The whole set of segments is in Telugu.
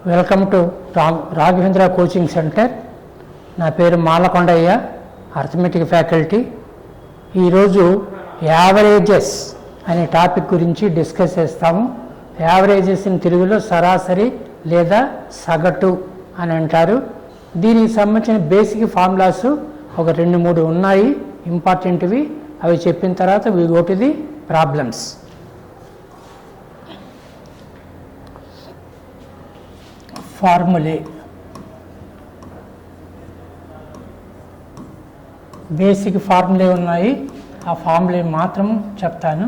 Welcome to Raghavendra coaching centre. నా పేరు మాలకొండయ్య, అర్థమెటిక్ ఫ్యాకల్టీ. ఈరోజు యావరేజెస్ అనే టాపిక్ గురించి డిస్కస్ చేస్తాము. యావరేజెస్ని తెలుగులో సరాసరి లేదా సగటు అని అంటారు. దీనికి సంబంధించిన బేసిక్ ఫార్ములాస్ ఒక 2-3 ఉన్నాయి ఇంపార్టెంట్వి. అవి చెప్పిన తర్వాత we go to the problems. ఫార్ములే బేసిక్ ఫార్ములే ఉన్నాయి, ఆ ఫార్ములే మాత్రం చెప్తాను.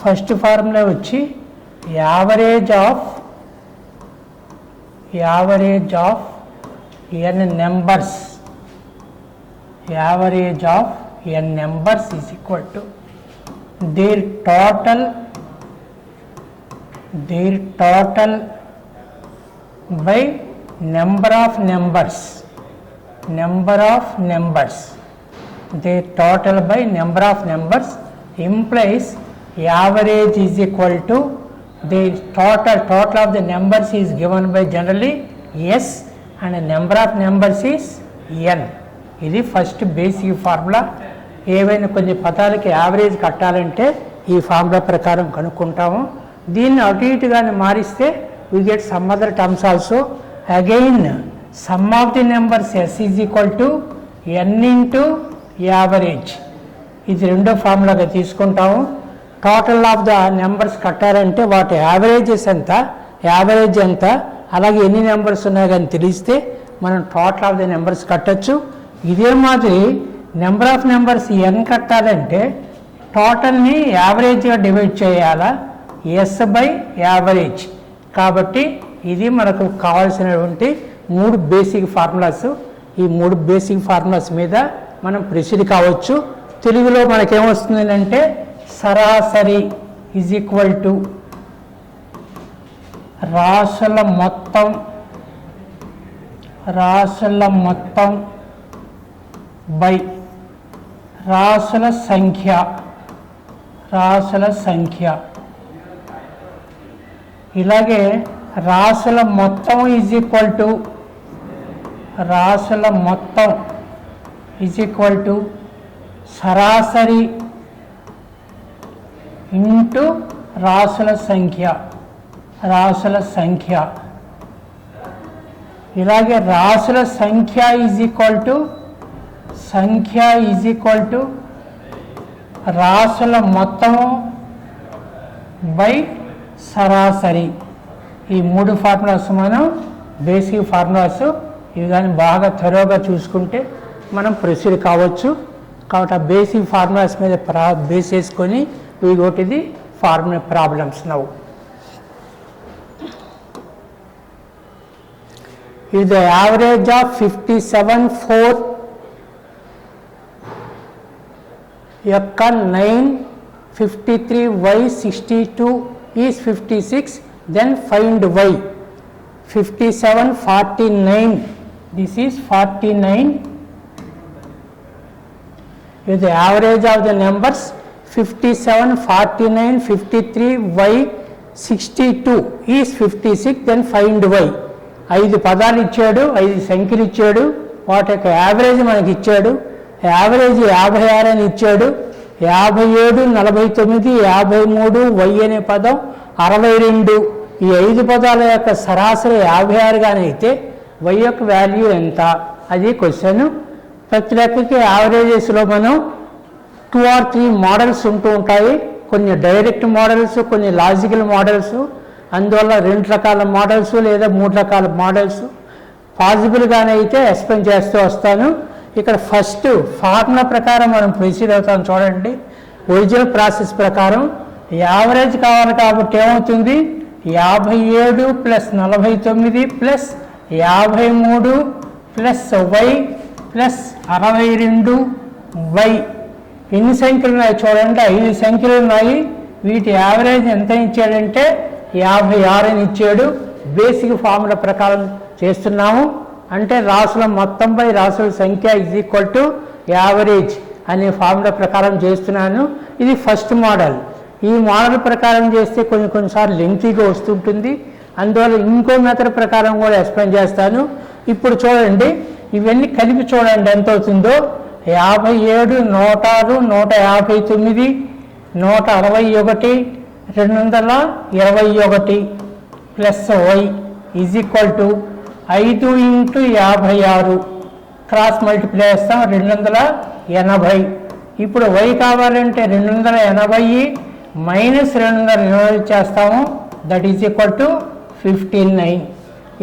ఫస్ట్ ఫార్ములా వచ్చి average of N numbers is equal to their total by number of numbers. Their total by number of numbers implies average is equal to the total of the numbers is given by generally s and the number of numbers is n. ఇది ఫస్ట్ బేసిక్ ఫార్ములా. ఏవైనా కొన్ని పదాలకి యావరేజ్ కట్టాలంటే ఈ ఫార్ములా ప్రకారం కనుక్కుంటాము. దీన్ని అటు ఇటుగానే మారిస్తే we get some other terms also. Again, sum of the numbers s is equal to n into average. ఇది రెండో ఫార్ములాగా తీసుకుంటాము. టోటల్ ఆఫ్ ద నెంబర్స్ కట్టాలంటే వాటి యావరేజ్ ఎంత, అలాగే ఎన్ని నెంబర్స్ ఉన్నాయో కానీ తెలిస్తే మనం టోటల్ ఆఫ్ ద నెంబర్స్ కట్టచ్చు. ఇదే మాదిరి నెంబర్ ఆఫ్ నెంబర్స్ n కట్టాలంటే టోటల్ని యావరేజ్గా డివైడ్ చేయాలా, ఎస్ బై యావరేజ్. కాబట్టి ఇది మనకు కావాల్సినటువంటి 3 బేసిక్ ఫార్ములాస్. ఈ 3 బేసిక్ ఫార్ములాస్ మీద మనం ప్రొసీడ్ కావచ్చు. తెలుగులో మనకేమొస్తుంది అంటే సరాసరి ఈజ్ ఈక్వల్ టు రాసుల మొత్తం బై రాసుల సంఖ్య. ఇలాగే రాసుల మొత్తం ఈజ్ ఈక్వల్ టు సరాసరి ఇంటూ రాసుల సంఖ్య. ఇలాగే రాసుల సంఖ్య ఈజ్ ఈక్వల్ టు రాసుల మొత్తము బై సరాసరి. ఈ 3 ఫార్ములాస్ మనం బేసిక్ ఫార్ములాస్. ఇవి కానీ బాగా త్వరగా చూసుకుంటే మనం ప్రొసీడ్ కావచ్చు. కాబట్టి ఆ బేసిక్ ఫార్ములాస్ మీద బేస్ చేసుకొని we go to the formula problems now. ఇది ద యావరేజ్ ఆఫ్ 57/4 యొక్క 9 53y 62 is 56, then find y. 57 49, this is 49. With the average of the numbers 57 49 53 y 62 is 56, then find y. 5 పదాలు ఇచ్చాడు, 5 సంఖ్యలు ఇచ్చాడు, వాటి యొక్క యావరేజ్ మనకి ఇచ్చాడు. యావరేజ్ 56 అని ఇచ్చాడు. 57 49 53 y అనే పదం 62. ఈ 5 పదాల యొక్క సరాసరి 56 గానే అయితే y యొక్క వాల్యూ ఎంత, అది క్వశ్చన్. ప్రతి లెక్కకి యావరేజెస్లో మనం 2 or 3 మోడల్స్ ఉంటూ ఉంటాయి. కొన్ని డైరెక్ట్ మోడల్స్, కొన్ని లాజికల్ మోడల్స్. అందువల్ల 2 రకాల మోడల్స్ లేదా 3 రకాల మోడల్స్ పాసిబుల్గానే అయితే ఎక్స్ప్లెయిన్ చేస్తూ వస్తాను. ఇక్కడ ఫస్ట్ ఫార్ములా ప్రకారం మనం ప్రొసీడ్ అవుతాం. చూడండి, ఒరిజినల్ ప్రాసెస్ ప్రకారం యావరేజ్ కావాలి కాబట్టి ఏమవుతుంది, 57 + 49 + 53 + y + 62 y. ఎన్ని సంఖ్యలు ఉన్నాయి చూడండి, 5 సంఖ్యలు ఉన్నాయి. వీటి యావరేజ్ ఎంత ఇచ్చాడంటే 56 అని ఇచ్చాడు. బేసిక్ ఫార్ములా ప్రకారం చేస్తున్నాము. అంటే రాసుల మొత్తంపై రాసుల సంఖ్య ఈజ్ ఈక్వల్ టు యావరేజ్ అనే ఫార్ములా ప్రకారం చేస్తున్నాను. ఇది ఫస్ట్ మోడల్. ఈ మోడల్ ప్రకారం చేస్తే కొన్నిసార్లు లెంగ్తీగా వస్తుంటుంది. అందువల్ల ఇంకో మెథడ్ ప్రకారం కూడా ఎక్స్ప్లెయిన్ చేస్తాను. ఇప్పుడు చూడండి, ఇవన్నీ కలిపి చూడండి ఎంత అవుతుందో. 57, 106, 159, 161, 221 plus y is equal to 5 × 56 cross multiply చేస్తాం 280. ఇప్పుడు y కావాలంటే 280 మైనస్ 220 చేస్తాము, దట్ ఈజ్ ఈక్వల్ టు 59.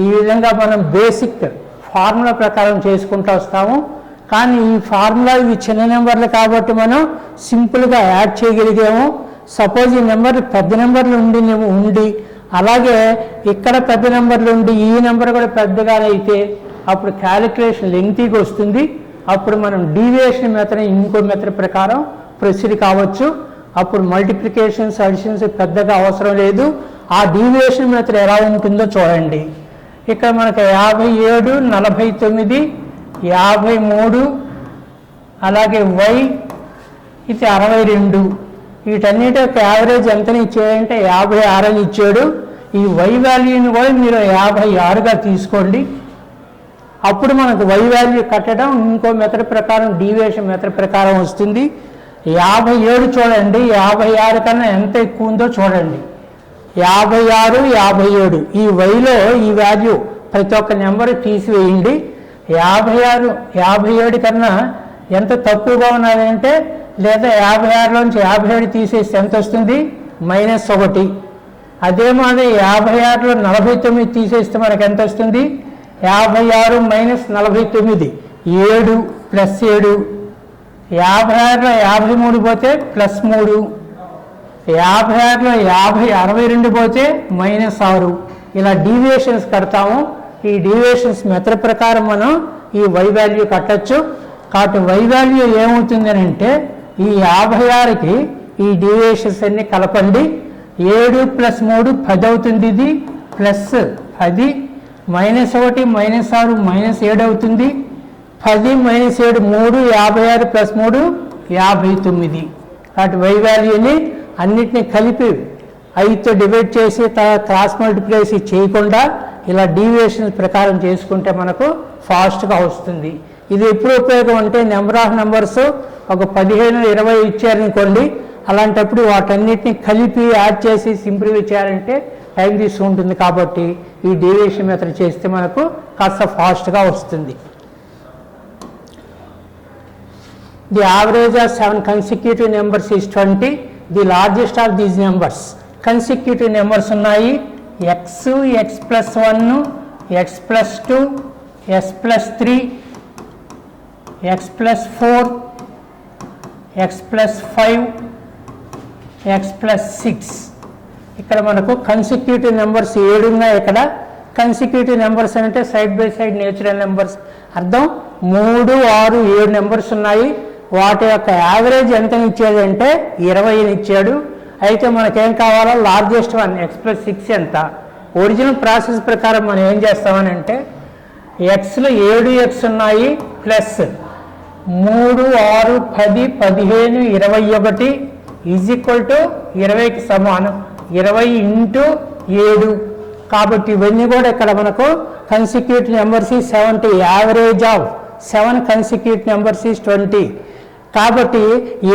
ఈ విధంగా మనం బేసిక్ ఫార్ములా ప్రకారం చేసుకుంటూ వస్తాము. కానీ ఈ ఫార్ములా ఇవి చిన్న నెంబర్లు కాబట్టి మనం సింపుల్గా యాడ్ చేయగలిగాము. సపోజ్ ఈ నెంబర్ పెద్ద నెంబర్లు ఉండి అలాగే ఇక్కడ పెద్ద నెంబర్లు ఉండి ఈ నెంబర్ కూడా పెద్దగానే అయితే అప్పుడు క్యాలిక్యులేషన్ లెంగ్తీగా వస్తుంది. అప్పుడు మనం డీవియేషన్ మెథడ్ ఇంకో మెథడ్ ప్రకారం ప్రొసీడ్ కావచ్చు. అప్పుడు మల్టిప్లికేషన్స్ అడిషన్స్ పెద్దగా అవసరం లేదు. ఆ డీవియేషన్ మెథడ్ ఎలా ఉంటుందో చూడండి. ఇక్కడ మనకు 57, 49, 53, అలాగే y ఇది 62. వీటన్నిటి యొక్క యావరేజ్ ఎంతని ఇచ్చాడంటే 56 అని ఇచ్చాడు. ఈ y వాల్యూని కూడా మీరు 56గా తీసుకోండి. అప్పుడు మనకు y వాల్యూ కట్టడం ఇంకో మెథడ్ ప్రకారం డీవియేషన్ మెథడ్ ప్రకారం వస్తుంది. 57 చూడండి, 56 కన్నా ఎంత ఎక్కువ ఉందో చూడండి. 56, 57 ఈ వైలో ఈ వాల్యూ ప్రతి ఒక్క నెంబర్ తీసివేయండి. 56, 57 కన్నా ఎంత తక్కువగా ఉన్నదంటే లేదా 56లోంచి 57 తీసేస్తే ఎంత వస్తుంది? -1. అదే మాది 56లో 49 తీసేస్తే మనకు ఎంత వస్తుంది? 56 - 49 7 + 7. 56లో 53 పోతే +3. 56లో 62 పోతే -6. ఇలా డీవియేషన్స్ కడతాము. ఈ డీవియేషన్స్ మెథడ్ ప్రకారం మనం ఈ y వాల్యూ కట్టచ్చు. కాబట్టి y వాల్యూ ఏమవుతుంది అంటే ఈ 56కి ఈ డీవియేషన్స్ అన్ని కలపండి. 7 + 3 10 అవుతుంది. ఇది +10 -1 -6 -7 అవుతుంది. 10 - 7 3, 56 + 3 59. కాబట్టి y వాల్యూని అన్నిటినీ కలిపి 5తో డివైడ్ చేసి క్రాస్ మల్టిప్లై చేయకుండా ఇలా డీవియేషన్ ప్రకారం చేసుకుంటే మనకు ఫాస్ట్గా వస్తుంది. ఇది ఎప్పుడు ఉపయోగం అంటే నెంబర్ ఆఫ్ నెంబర్స్ ఒక 15, 20 ఇచ్చారనుకోండి, అలాంటప్పుడు వాటన్నిటిని కలిపి యాడ్ చేసి సింప్లిఫై చేయాలంటే టైం తీసుకుంటుంది. కాబట్టి ఈ డీవియేషన్ మెథడ్ చేస్తే మనకు కాస్త ఫాస్ట్గా వస్తుంది. The average of 7 consecutive numbers is 20. The largest of these numbers consecutive numbers ఉన్నాయి. x, x+1, x+2, x+3, x+4, x+5, x+6. ఇక్కడ మనకు కన్సిక్యూటివ్ నెంబర్స్ 7 ఉన్నాయి. ఇక్కడ కన్సిక్యూటివ్ నెంబర్స్ అంటే side by side natural numbers అర్థం. 3, 6, 7 నెంబర్స్ ఉన్నాయి. వాటి యొక్క యావరేజ్ ఎంత ఇచ్చాడంటే 20 ఇచ్చాడు. అయితే మనకేం కావాలో లార్జెస్ట్ వన్ x+6 ఎంత. ఒరిజినల్ ప్రాసెస్ ప్రకారం మనం ఏం చేస్తామని అంటే ఎక్స్లో 7x ఉన్నాయి ప్లస్ 3, 6, 10, 15, 21 ఈజ్ ఈక్వల్ టు 20కి సమానం. 20 × 7. కాబట్టి ఇవన్నీ కూడా ఇక్కడ మనకు consecutive numbers 70. Average of 7 consecutive numbers is 20. కాబట్టి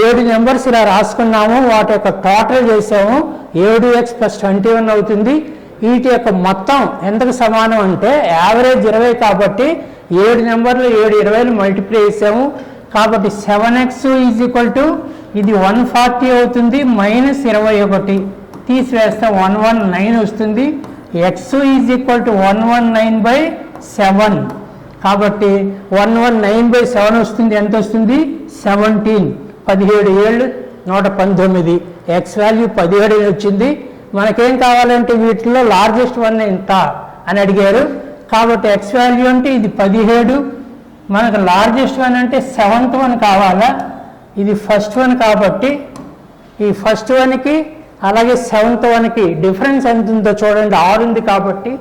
7 నెంబర్స్ ఇలా రాసుకున్నాము. వాటి యొక్క టోటల్ చేసాము. 7x + 21 అవుతుంది. వీటి యొక్క మొత్తం ఎంతకు సమానం అంటే యావరేజ్ 20 కాబట్టి 7 నెంబర్లు 7 20లు మల్టిప్లై చేసాము. కాబట్టి 7x ఈజ్ ఈక్వల్ టు ఇది 140 అవుతుంది -21 తీసివేస్తే 119 వస్తుంది. x is equal to 119/7. కాబట్టి 119/7 వస్తుంది. ఎంత వస్తుంది? 17. 17 ఏళ్ళు 119. ఎక్స్ వాల్యూ 17 వచ్చింది. మనకేం కావాలంటే వీటిలో లార్జెస్ట్ వన్ ఎంత అని అడిగారు. కాబట్టి ఎక్స్ వాల్యూ అంటే ఇది 17. మనకు లార్జెస్ట్ వన్ అంటే 7th వన్ కావాలా? ఇది ఫస్ట్ వన్ కాబట్టి ఈ ఫస్ట్ వన్కి అలాగే 7th వన్కి డిఫరెన్స్ ఎంత ఉందో చూడండి. 6 ఉంది కాబట్టి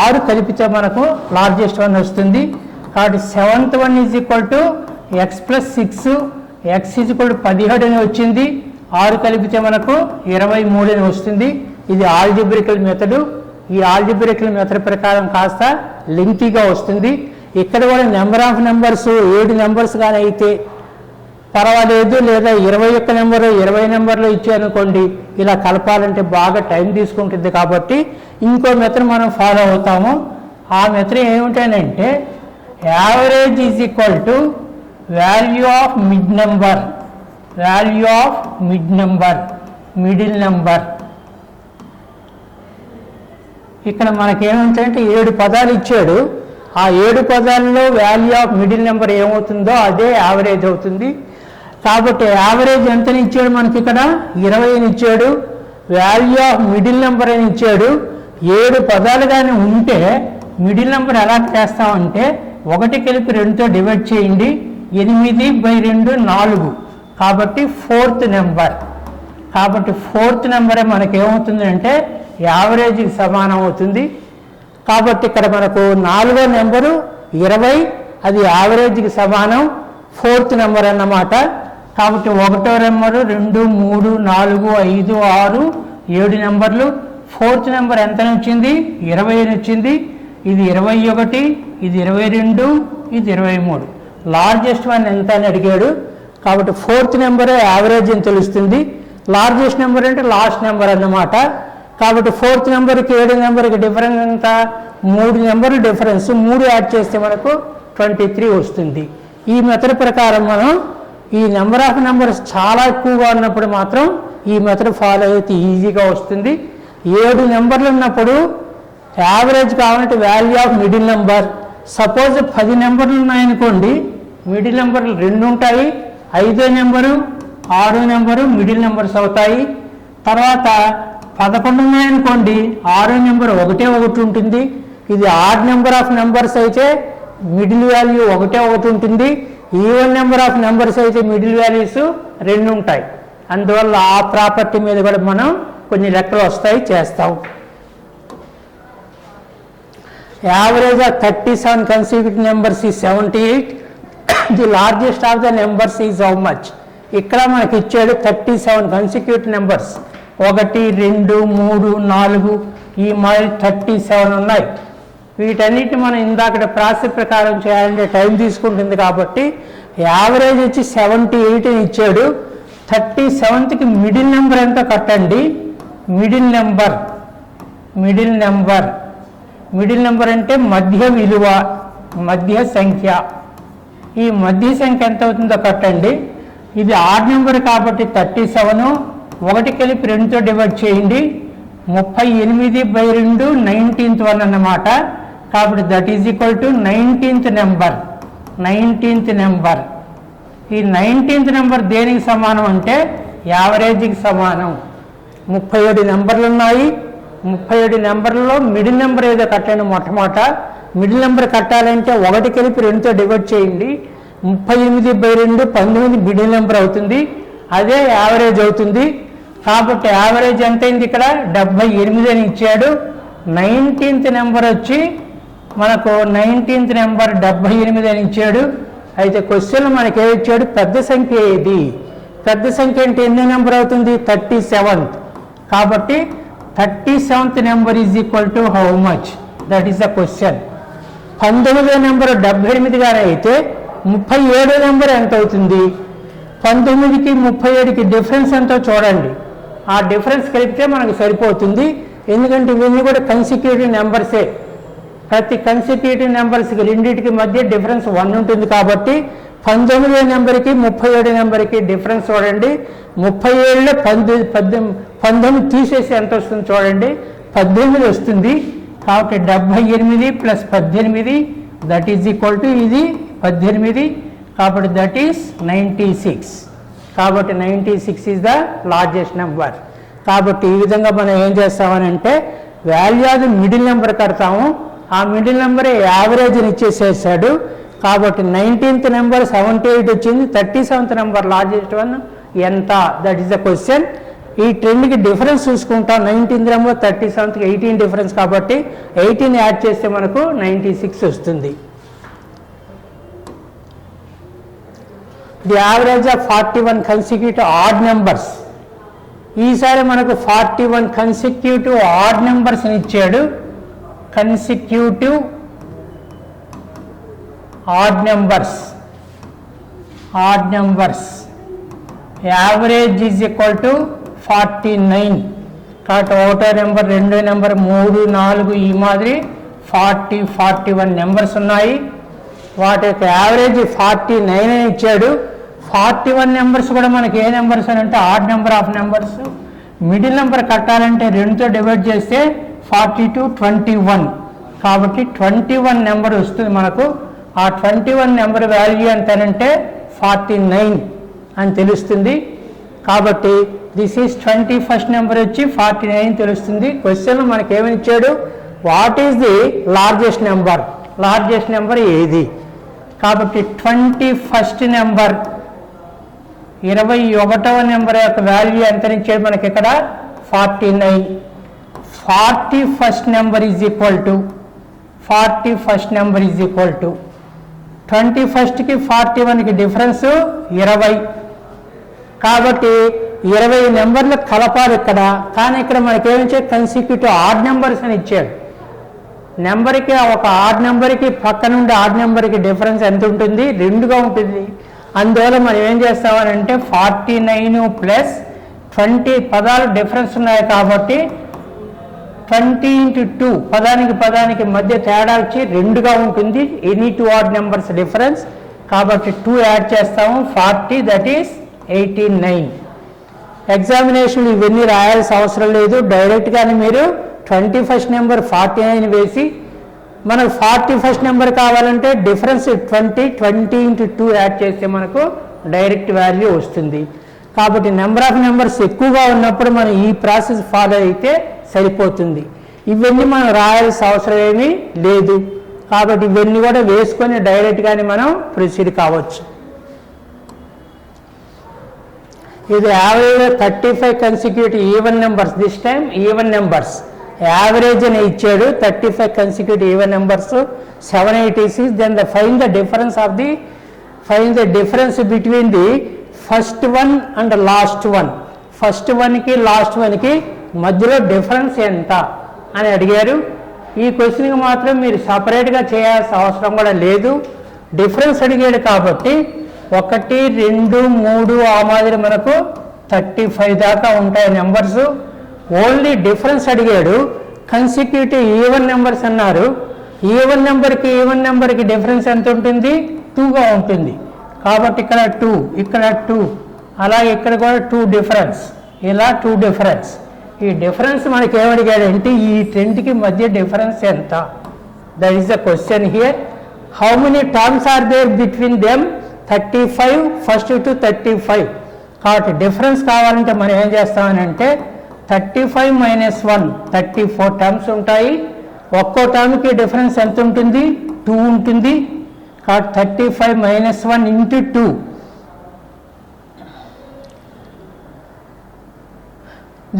6 కలిపితే మనకు లార్జెస్ట్ వన్ వస్తుంది. కాబట్టి 7th one is equal to x + 6. x is equal to 17 అని వచ్చింది. 6 కలిపితే మనకు 23 అని వస్తుంది. ఇది ఆల్జిబ్రికల్ మెథడు. ఈ ఆల్జిబ్రికల్ మెథడ్ ప్రకారం కాస్త లెంగ్తీగా వస్తుంది. ఇక్కడ కూడా నెంబర్ ఆఫ్ నెంబర్స్ 7 నెంబర్స్ కానీ అయితే పర్వాలేదు, లేదా 21 నెంబరు 20 నెంబర్లు ఇచ్చారనుకోండి, ఇలా కలపాలంటే బాగా టైం తీసుకుంటుంది. కాబట్టి ఇంకో మెథడ్ మనం ఫాలో అవుతాము. ఆ మెథడ్ ఏమిటంటే average is equal to value of mid number, value of mid number, middle number. ఇక్కడ మనకేమిటంటే 7 పదాలు ఇచ్చాడు. ఆ 7 పదాల్లో వాల్యూ ఆఫ్ మిడిల్ నెంబర్ ఏమవుతుందో అదే యావరేజ్ అవుతుంది. కాబట్టి యావరేజ్ ఎంతని ఇచ్చాడు మనకి? ఇక్కడ 20 అని ఇచ్చాడు. వాల్యూ ఆఫ్ మిడిల్ నెంబర్ అని ఇచ్చాడు. 7 పదాలు కానీ ఉంటే మిడిల్ నెంబర్ ఎలా చేస్తామంటే 1 కలిపి 2తో డివైడ్ చేయండి. 8/2 4. కాబట్టి 4th నెంబర్. కాబట్టి 4th నెంబరే మనకేమవుతుందంటే యావరేజ్కి సమానం అవుతుంది. కాబట్టి ఇక్కడ మనకు 4వ నెంబరు 20, అది యావరేజ్కి సమానం, 4th నెంబర్ అన్నమాట. కాబట్టి 1వ నెంబరు 2, 3, 4, 5, 6, 7 నెంబర్లు. 4th నెంబర్ ఎంత వచ్చింది? 20 అని వచ్చింది. ఇది 21, ఇది 22, ఇది 23. లార్జెస్ట్ వన్ ఎంత అని అడిగాడు. కాబట్టి 4th నెంబరే యావరేజ్ అని తెలుస్తుంది. లార్జెస్ట్ నెంబర్ అంటే లాస్ట్ నెంబర్ అన్నమాట. కాబట్టి 4th నెంబర్కి 7 నెంబర్కి డిఫరెన్స్ ఎంత? 3 నెంబర్లు డిఫరెన్స్. 3 యాడ్ చేస్తే మనకు 23 వస్తుంది. ఈ మెథడ్ ప్రకారం మనం ఈ నెంబర్ ఆఫ్ నెంబర్స్ చాలా ఎక్కువగా ఉన్నప్పుడు మాత్రం ఈ మెథడ్ ఫాలో అయితే ఈజీగా వస్తుంది. 7 నెంబర్లు ఉన్నప్పుడు యావరేజ్ కావాలంటే value of middle number. Suppose 10 నెంబర్లు ఉన్నాయనుకోండి, మిడిల్ నెంబర్లు 2 ఉంటాయి. 5వ నెంబరు 6వ నెంబరు మిడిల్ నెంబర్స్ అవుతాయి. తర్వాత 11 ఉన్నాయనుకోండి, 6వ నెంబర్ 1 ఉంటుంది. ఇది ఆడ్ నెంబర్ ఆఫ్ నెంబర్స్ అయితే మిడిల్ వాల్యూ 1 ఉంటుంది. ఈవెన్ నెంబర్ ఆఫ్ నెంబర్స్ అయితే మిడిల్ వాల్యూస్ 2 ఉంటాయి. అందువల్ల ఆ ప్రాపర్టీ మీద కూడా మనం కొన్ని లెక్కలు వస్తాయి, చేస్తాం. Average of 37 consecutive numbers is 78. The largest of the numbers is how much? ఇక్కడ మనకి ఇచ్చాడు 37 consecutive నెంబర్స్. 1, 2, 3, 4 ఈ మాదిరి 37 ఉన్నాయి. వీటన్నిటిని మనం ఇందాక ప్రాసెస్ ప్రకారం చేయాలంటే టైం తీసుకుంటుంది. కాబట్టి యావరేజ్ వచ్చి 78 అని ఇచ్చాడు. 37కి మిడిల్ నెంబర్ ఎంత కట్టండి? Middle number, middle number, middle number అంటే మధ్య విలువ, మధ్య సంఖ్య. ఈ మధ్య సంఖ్య ఎంత అవుతుందో కట్టండి. ఇది ఆడ్ నెంబర్ కాబట్టి 37, 1 కలిపి 2తో డివైడ్ చేయండి. 38/2 19th వన్ అన్నమాట. కాబట్టి that is equal to 19th number, 19th number. ఈ 19th నెంబర్ దేనికి సమానం అంటే యావరేజ్కి సమానం. 37 నెంబర్లు ఉన్నాయి. 37 నెంబర్లలో మిడిల్ నెంబర్ ఏదో కట్టండి. మొట్టమొదట మిడిల్ నెంబర్ కట్టాలంటే 1 కలిపి 2తో డివైడ్ చేయండి. 38/2 19 మిడిల్ నెంబర్ అవుతుంది. అదే యావరేజ్ అవుతుంది. కాబట్టి యావరేజ్ ఎంతైంది? ఇక్కడ 78 అని ఇచ్చాడు. 19th నెంబర్ వచ్చి మనకు 19th నెంబర్ 78 అని ఇచ్చాడు. అయితే క్వశ్చన్ మనకి ఏమి ఇచ్చాడు? పెద్ద సంఖ్య ఏది? పెద్ద సంఖ్య అంటే ఎన్ని నెంబర్ అవుతుంది? 37th. కాబట్టి 37th number is equal to how much? That is the question. 19వ నెంబర్ 78 గానే అయితే 37వ నెంబర్ ఎంత అవుతుంది? 19కి 37కి డిఫరెన్స్ ఎంతో చూడండి. ఆ డిఫరెన్స్ కలిపితే మనకు సరిపోతుంది. ఎందుకంటే ఇవన్నీ కూడా కన్సిక్యూటివ్ నెంబర్సే. ప్రతి కన్సిక్యూటివ్ నెంబర్స్కి రెండింటికి మధ్య డిఫరెన్స్ 1 ఉంటుంది. కాబట్టి 19వ నెంబర్కి 37 నెంబర్కి డిఫరెన్స్ చూడండి. 37లో 19 తీసేసి ఎంత వస్తుంది చూడండి, 18 వస్తుంది. కాబట్టి 78 + 18 దట్ ఈజ్ ఈక్వల్ టు ఇది 18. కాబట్టి దట్ ఈస్ 96. కాబట్టి 96 ఈజ్ ద లార్జెస్ట్ నెంబర్. కాబట్టి ఈ విధంగా మనం ఏం చేస్తామని అంటే వాల్యూ ఆఫ్ మిడిల్ నెంబర్ కడతాము. ఆ మిడిల్ నెంబరే యావరేజ్ని ఇచ్చేసేసాడు. కాబట్టి 19th నెంబర్ 78 వచ్చింది. 37th నెంబర్ లార్జెస్ట్ వన్ ఎంత? That is the question. ఈ ట్రెండ్కి డిఫరెన్స్ చూసుకుంటాం. 19th నెంబర్ 37కి 18 డిఫరెన్స్ కాబట్టి 18 యాడ్ చేస్తే మనకు 96 వస్తుంది. The average of 41 consecutive odd numbers. ఈసారి మనకు 41 కన్సిక్యూటివ్ ఆడ్ నెంబర్స్ని ఇచ్చాడు. Consecutive odd numbers average is equal to 49. కాబట్టి ఒకటో నెంబర్, రెండో నెంబర్, 3, 4 ఈ మాదిరి 40, 41 నెంబర్స్ ఉన్నాయి. వాటి యొక్క యావరేజ్ 49 అని ఇచ్చాడు. 41 నెంబర్స్ కూడా మనకి ఏ నెంబర్స్ అని అంటే odd number of numbers. Middle number కట్టాలంటే 2తో డివైడ్ చేస్తే 42, 21. కాబట్టి 21 నెంబర్ వస్తుంది మనకు. ఆ 21 నెంబర్ వాల్యూ ఎంతనంటే 49 అని తెలుస్తుంది. కాబట్టి దిస్ ఈజ్ 21st నెంబర్ వచ్చి 49 తెలుస్తుంది. క్వశ్చన్ మనకి ఏమని ఇచ్చాడు, what is the largest number ఏది. కాబట్టి 21st నెంబర్ 21వ నెంబర్ యొక్క వాల్యూ ఎంత ఇచ్చాడు మనకి ఇక్కడ 49. 41st number is equal to 21కి 41కి డిఫరెన్స్ 20. కాబట్టి 20 నెంబర్లు కలపాలి ఇక్కడ. కానీ ఇక్కడ మనకేమిచ్చే కన్సిక్యూటివ్ ఆడ్ నెంబర్స్ అని ఇచ్చాడు. నెంబర్కి ఒక ఆడ్ నెంబర్కి పక్క నుండి ఆడ్ నెంబర్కి డిఫరెన్స్ ఎంత ఉంటుంది, 2గా ఉంటుంది. అందువల్ల మనం ఏం చేస్తామనంటే 49 ప్లస్ 20 పదాలు డిఫరెన్స్ ఉన్నాయి కాబట్టి 20 × 2 పదానికి మధ్య తేడా వచ్చి 2గా ఉంటుంది. Any 2 odd numbers difference. కాబట్టి 2 యాడ్ చేస్తాము, 40, దట్ ఈస్ 89. ఎగ్జామినేషన్లు ఇవన్నీ రాయాల్సిన అవసరం లేదు. డైరెక్ట్గానే మీరు 21st నెంబర్ 49 వేసి, మనకు 41st నెంబర్ కావాలంటే డిఫరెన్స్ 20 × 2 యాడ్ చేస్తే మనకు డైరెక్ట్ వాల్యూ వస్తుంది. కాబట్టి నెంబర్ ఆఫ్ నెంబర్స్ ఎక్కువగా ఉన్నప్పుడు మనం ఈ ప్రాసెస్ ఫాలో అయితే సరిపోతుంది. ఇవన్నీ మనం రాయాల్సిన అవసరం ఏమీ లేదు. కాబట్టి ఇవన్నీ కూడా వేసుకొని డైరెక్ట్గానే మనం ప్రొసీడ్ కావచ్చు. ఇది average 35 consecutive even numbers. This time even numbers average అని ఇచ్చాడు. 35 consecutive even numbers 786. Then find the difference between the first one and last one. First వన్కి లాస్ట్ వన్కి మధ్యలో డిఫరెన్స్ ఎంత అని అడిగారు. ఈ క్వశ్చన్కి మాత్రం మీరు సపరేట్గా చేయాల్సిన అవసరం కూడా లేదు. డిఫరెన్స్ అడిగాడు కాబట్టి 1, 2, 3 ఆ మాదిరి మనకు 35 దాకా ఉంటాయి నెంబర్స్. ఓన్లీ డిఫరెన్స్ అడిగాడు. కన్సిక్యూటివ్ ఈవెన్ నెంబర్స్ అన్నారు. ఈవెన్ నెంబర్కి డిఫరెన్స్ ఎంత ఉంటుంది, 2గా ఉంటుంది. కాబట్టి ఇక్కడ 2, ఇక్కడ 2, అలాగే ఇక్కడ కూడా 2 డిఫరెన్స్, ఇలా 2 డిఫరెన్స్. ఈ డిఫరెన్స్ మనకి ఏమడిగాడంటే ఈ 2కి మధ్య డిఫరెన్స్ ఎంత. That is the question here. How many terms are there between them? 35 first to 35. కాబట్టి డిఫరెన్స్ కావాలంటే మనం ఏం చేస్తామనంటే 35 - 1 34 టర్మ్స్ ఉంటాయి. ఒక్కో టర్మ్కి డిఫరెన్స్ ఎంత ఉంటుంది, 2 ఉంటుంది. కాబట్టి 35 - 1 × 2.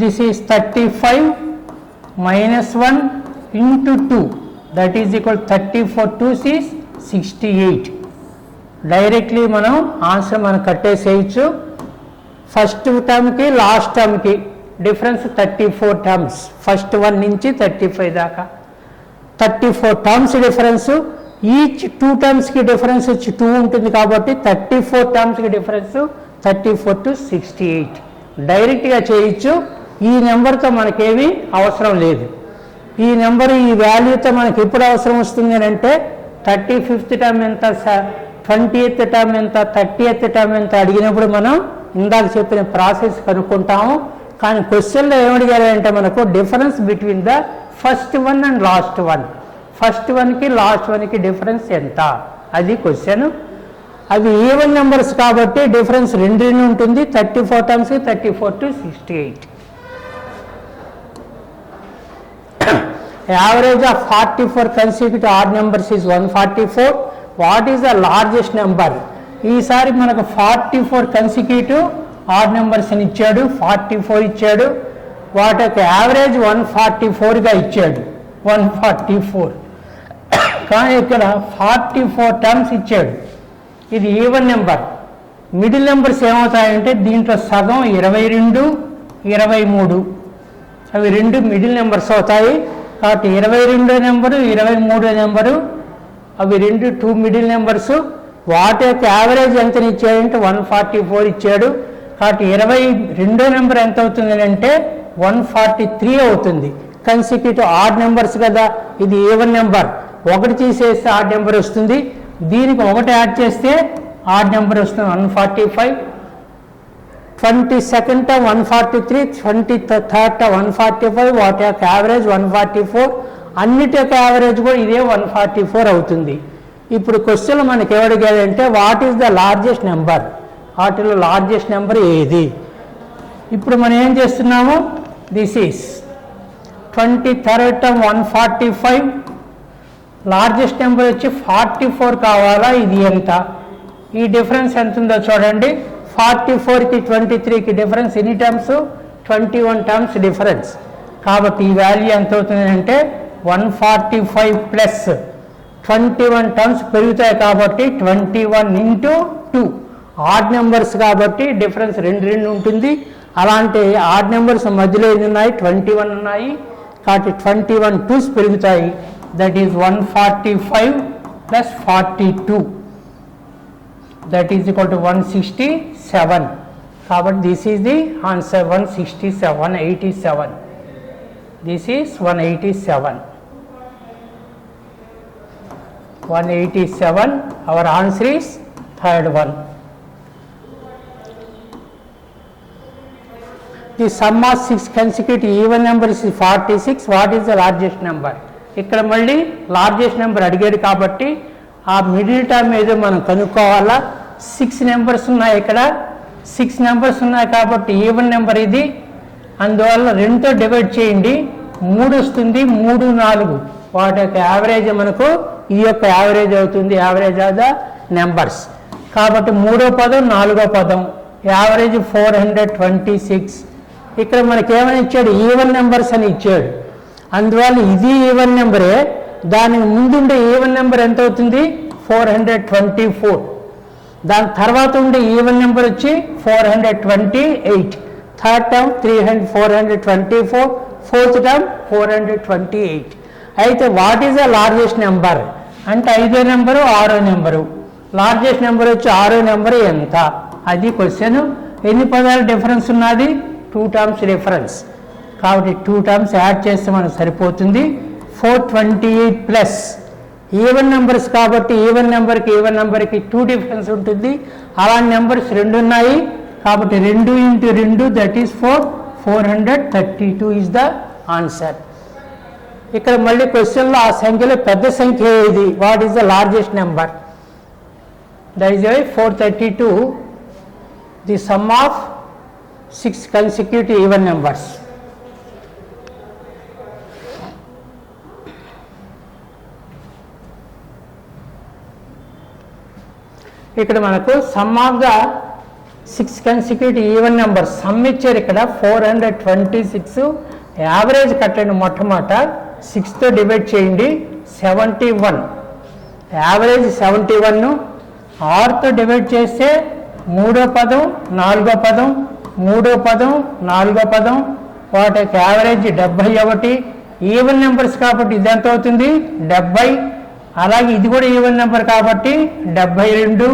This is 35 - 1 × 2. That is equal 34 2s is 68. Directly మనం ఆన్సర్ మనం కట్టేసేయచ్చు. ఫస్ట్ టర్మ్కి లాస్ట్ టర్మ్కి డిఫరెన్స్ 34 టర్మ్స్. ఫస్ట్ 1 నుంచి 35 దాకా 34 టర్మ్స్ డిఫరెన్స్. ఈచ్ 2 టర్మ్స్కి డిఫరెన్స్ వచ్చి 2 ఉంటుంది. కాబట్టి 34 టర్మ్స్కి డిఫరెన్స్ 34 to 68. డైరెక్ట్గా చేయొచ్చు. ఈ నెంబర్తో మనకేమీ అవసరం లేదు. ఈ నెంబర్ ఈ వాల్యూతో మనకి ఎప్పుడు అవసరం వస్తుంది అని అంటే 35th టర్మ్ ఎంత, 20th టర్మ్ ఎంత, 30th టర్మ్ ఎంత అడిగినప్పుడు మనం ఇందాక చెప్పిన ప్రాసెస్ కనుక్కుంటాము. కానీ క్వశ్చన్లో ఏమడిగారంటే మనకు difference between the first one and last one. First వన్కి లాస్ట్ వన్కి డిఫరెన్స్ ఎంత, అది క్వశ్చన్. అవి ఈవెన్ నెంబర్స్ కాబట్టి డిఫరెన్స్ 2 ఉంటుంది. 34 టర్మ్స్కి 34 to 68. Average of 44 consecutive odd numbers is 144. What is the largest number? ఈసారి మనకు 44 consecutive odd numbers అని ఇచ్చాడు, 44 ఇచ్చాడు. వాటి యొక్క యావరేజ్ 144గా ఇచ్చాడు, 144. కానీ ఇక్కడ 44 టర్మ్స్ ఇచ్చాడు. ఇది ఈవెన్ నెంబర్. మిడిల్ నెంబర్స్ ఏమవుతాయంటే దీంట్లో సగం 22, 23 అవి రెండు మిడిల్ నెంబర్స్ అవుతాయి. కాబట్టి 22 నెంబరు 23 నెంబరు అవి రెండు 2 మిడిల్ నెంబర్స్. వాటి యొక్క యావరేజ్ ఎంత ఇచ్చాడంటే 144 ఇచ్చాడు. కాబట్టి 22 నెంబర్ ఎంత అవుతుంది అంటే 143 అవుతుంది. కన్సిక్యూటివ్ ఆడ్ నెంబర్స్ కదా, ఇది ఈవెన్ నెంబర్, ఒకటి తీసేస్తే ఆడ్ నెంబర్ వస్తుంది, దీనికి ఒకటి యాడ్ చేస్తే ఆడ్ నెంబర్ వస్తుంది 145. 22nd term 143, 23rd term 145, వాటి యొక్క యావరేజ్ 144, అన్నిటి యొక్క యావరేజ్ కూడా ఇదే 144 అవుతుంది. ఇప్పుడు క్వశ్చన్ మనకి ఏమడిగాడంటే what is the largest number, వాటిలో లార్జెస్ట్ నెంబర్ ఏది. ఇప్పుడు మనం ఏం చేస్తున్నాము, this is 23rd term 145, largest number వచ్చి 44 కావాలా, ఇది ఎంత, ఈ డిఫరెన్స్ ఎంత ఉందో చూడండి. 44కి 23కి డిఫరెన్స్ ఎన్ని టర్మ్స్, 21 టర్మ్స్ డిఫరెన్స్. కాబట్టి ఈ వాల్యూ ఎంత అవుతుంది అంటే 145 ప్లస్ 21 టర్మ్స్ పెరుగుతాయి కాబట్టి 21 ఇంటూ 2, ఆడ్ నెంబర్స్ కాబట్టి డిఫరెన్స్ 2 ఉంటుంది. అలాంటి ఆడ్ నెంబర్స్ మధ్యలో ఎన్ని ఉన్నాయి, 21 ఉన్నాయి. కాబట్టి 21 2s పెరుగుతాయి. That is 145 plus 42, that is equal to 167. కాబట్టి this is the answer 187. This is 187. Hour answer is third one. The some of 6 consecutive even numbers 46. What is the largest number. ఇక్కడ మళ్ళీ లార్జెస్ట్ నెంబర్ అడిగాడు కాబట్టి ఆ మిడిల్ టర్మ్ ఏదో మనం కనుక్కోవాలా. 6 నెంబర్స్ ఉన్నాయి, ఇక్కడ 6 నెంబర్స్ ఉన్నాయి కాబట్టి ఈవెన్ నెంబర్ ఇది, అందువల్ల 2తో డివైడ్ చేయండి, 3 వస్తుంది, 3 4, వాటి యొక్క యావరేజ్ మనకు ఈ యొక్క యావరేజ్ అవుతుంది, యావరేజ్ ఆఫ్ ద నెంబర్స్. కాబట్టి 3వ పదం 4వ పదం యావరేజ్ 426. ఇక్కడ మనకి ఏమని ఇచ్చాడు, ఈవెన్ నెంబర్స్ అని ఇచ్చాడు, అందువల్ల ఇది ఈవెన్ నెంబరే, దానికి ముందుండే ఈవెన్ నెంబర్ ఎంత అవుతుంది 424, దాని తర్వాత ఉండే ఈవెన్ నెంబర్ వచ్చి 428, థర్డ్ టర్మ్ 424, ఫోర్త్ టర్మ్ 428. అయితే what is the largest number అంటే 5వ నెంబరు 6వ నెంబరు, లార్జెస్ట్ నెంబర్ వచ్చి 6వ నెంబరు ఎంత, అది క్వశ్చన్. ఎన్ని పదాలు డిఫరెన్స్ ఉన్నది, 2 టర్మ్స్ డిఫరెన్స్. కాబట్టి 2 టర్మ్స్ యాడ్ చేస్తే మనకు సరిపోతుంది. 428 ప్లస్ ఈవెన్ నెంబర్స్ కాబట్టి ఈవెన్ నెంబర్కి 2 డిఫరెన్స్ ఉంటుంది. అలాంటి నెంబర్స్ 2 ఉన్నాయి కాబట్టి 2 into 2 that is 432 is the answer. ఇక్కడ మళ్ళీ క్వశ్చన్లో ఆ సంఖ్యలో పెద్ద సంఖ్య ఏది, what is the largest number, that is 432, the some of 6 consecutive even numbers. ఇక్కడ మనకు sum of the 6 consecutive even numbers sum ఇచ్చారు. ఇక్కడ 426, యావరేజ్ కట్టండి, మొట్టమొదట 6తో డివైడ్ చేయండి, 71, యావరేజ్ 71, 6తో డివైడ్ చేస్తే 3వ పదం 4వ పదం, 3వ పదం 4వ పదం, వాటి యావరేజ్ 71. ఈవెన్ నెంబర్స్ కాబట్టి ఇది ఎంత అవుతుంది 70. అలాగే ఇది కూడా ఈవెన్ నెంబర్ కాబట్టి 72.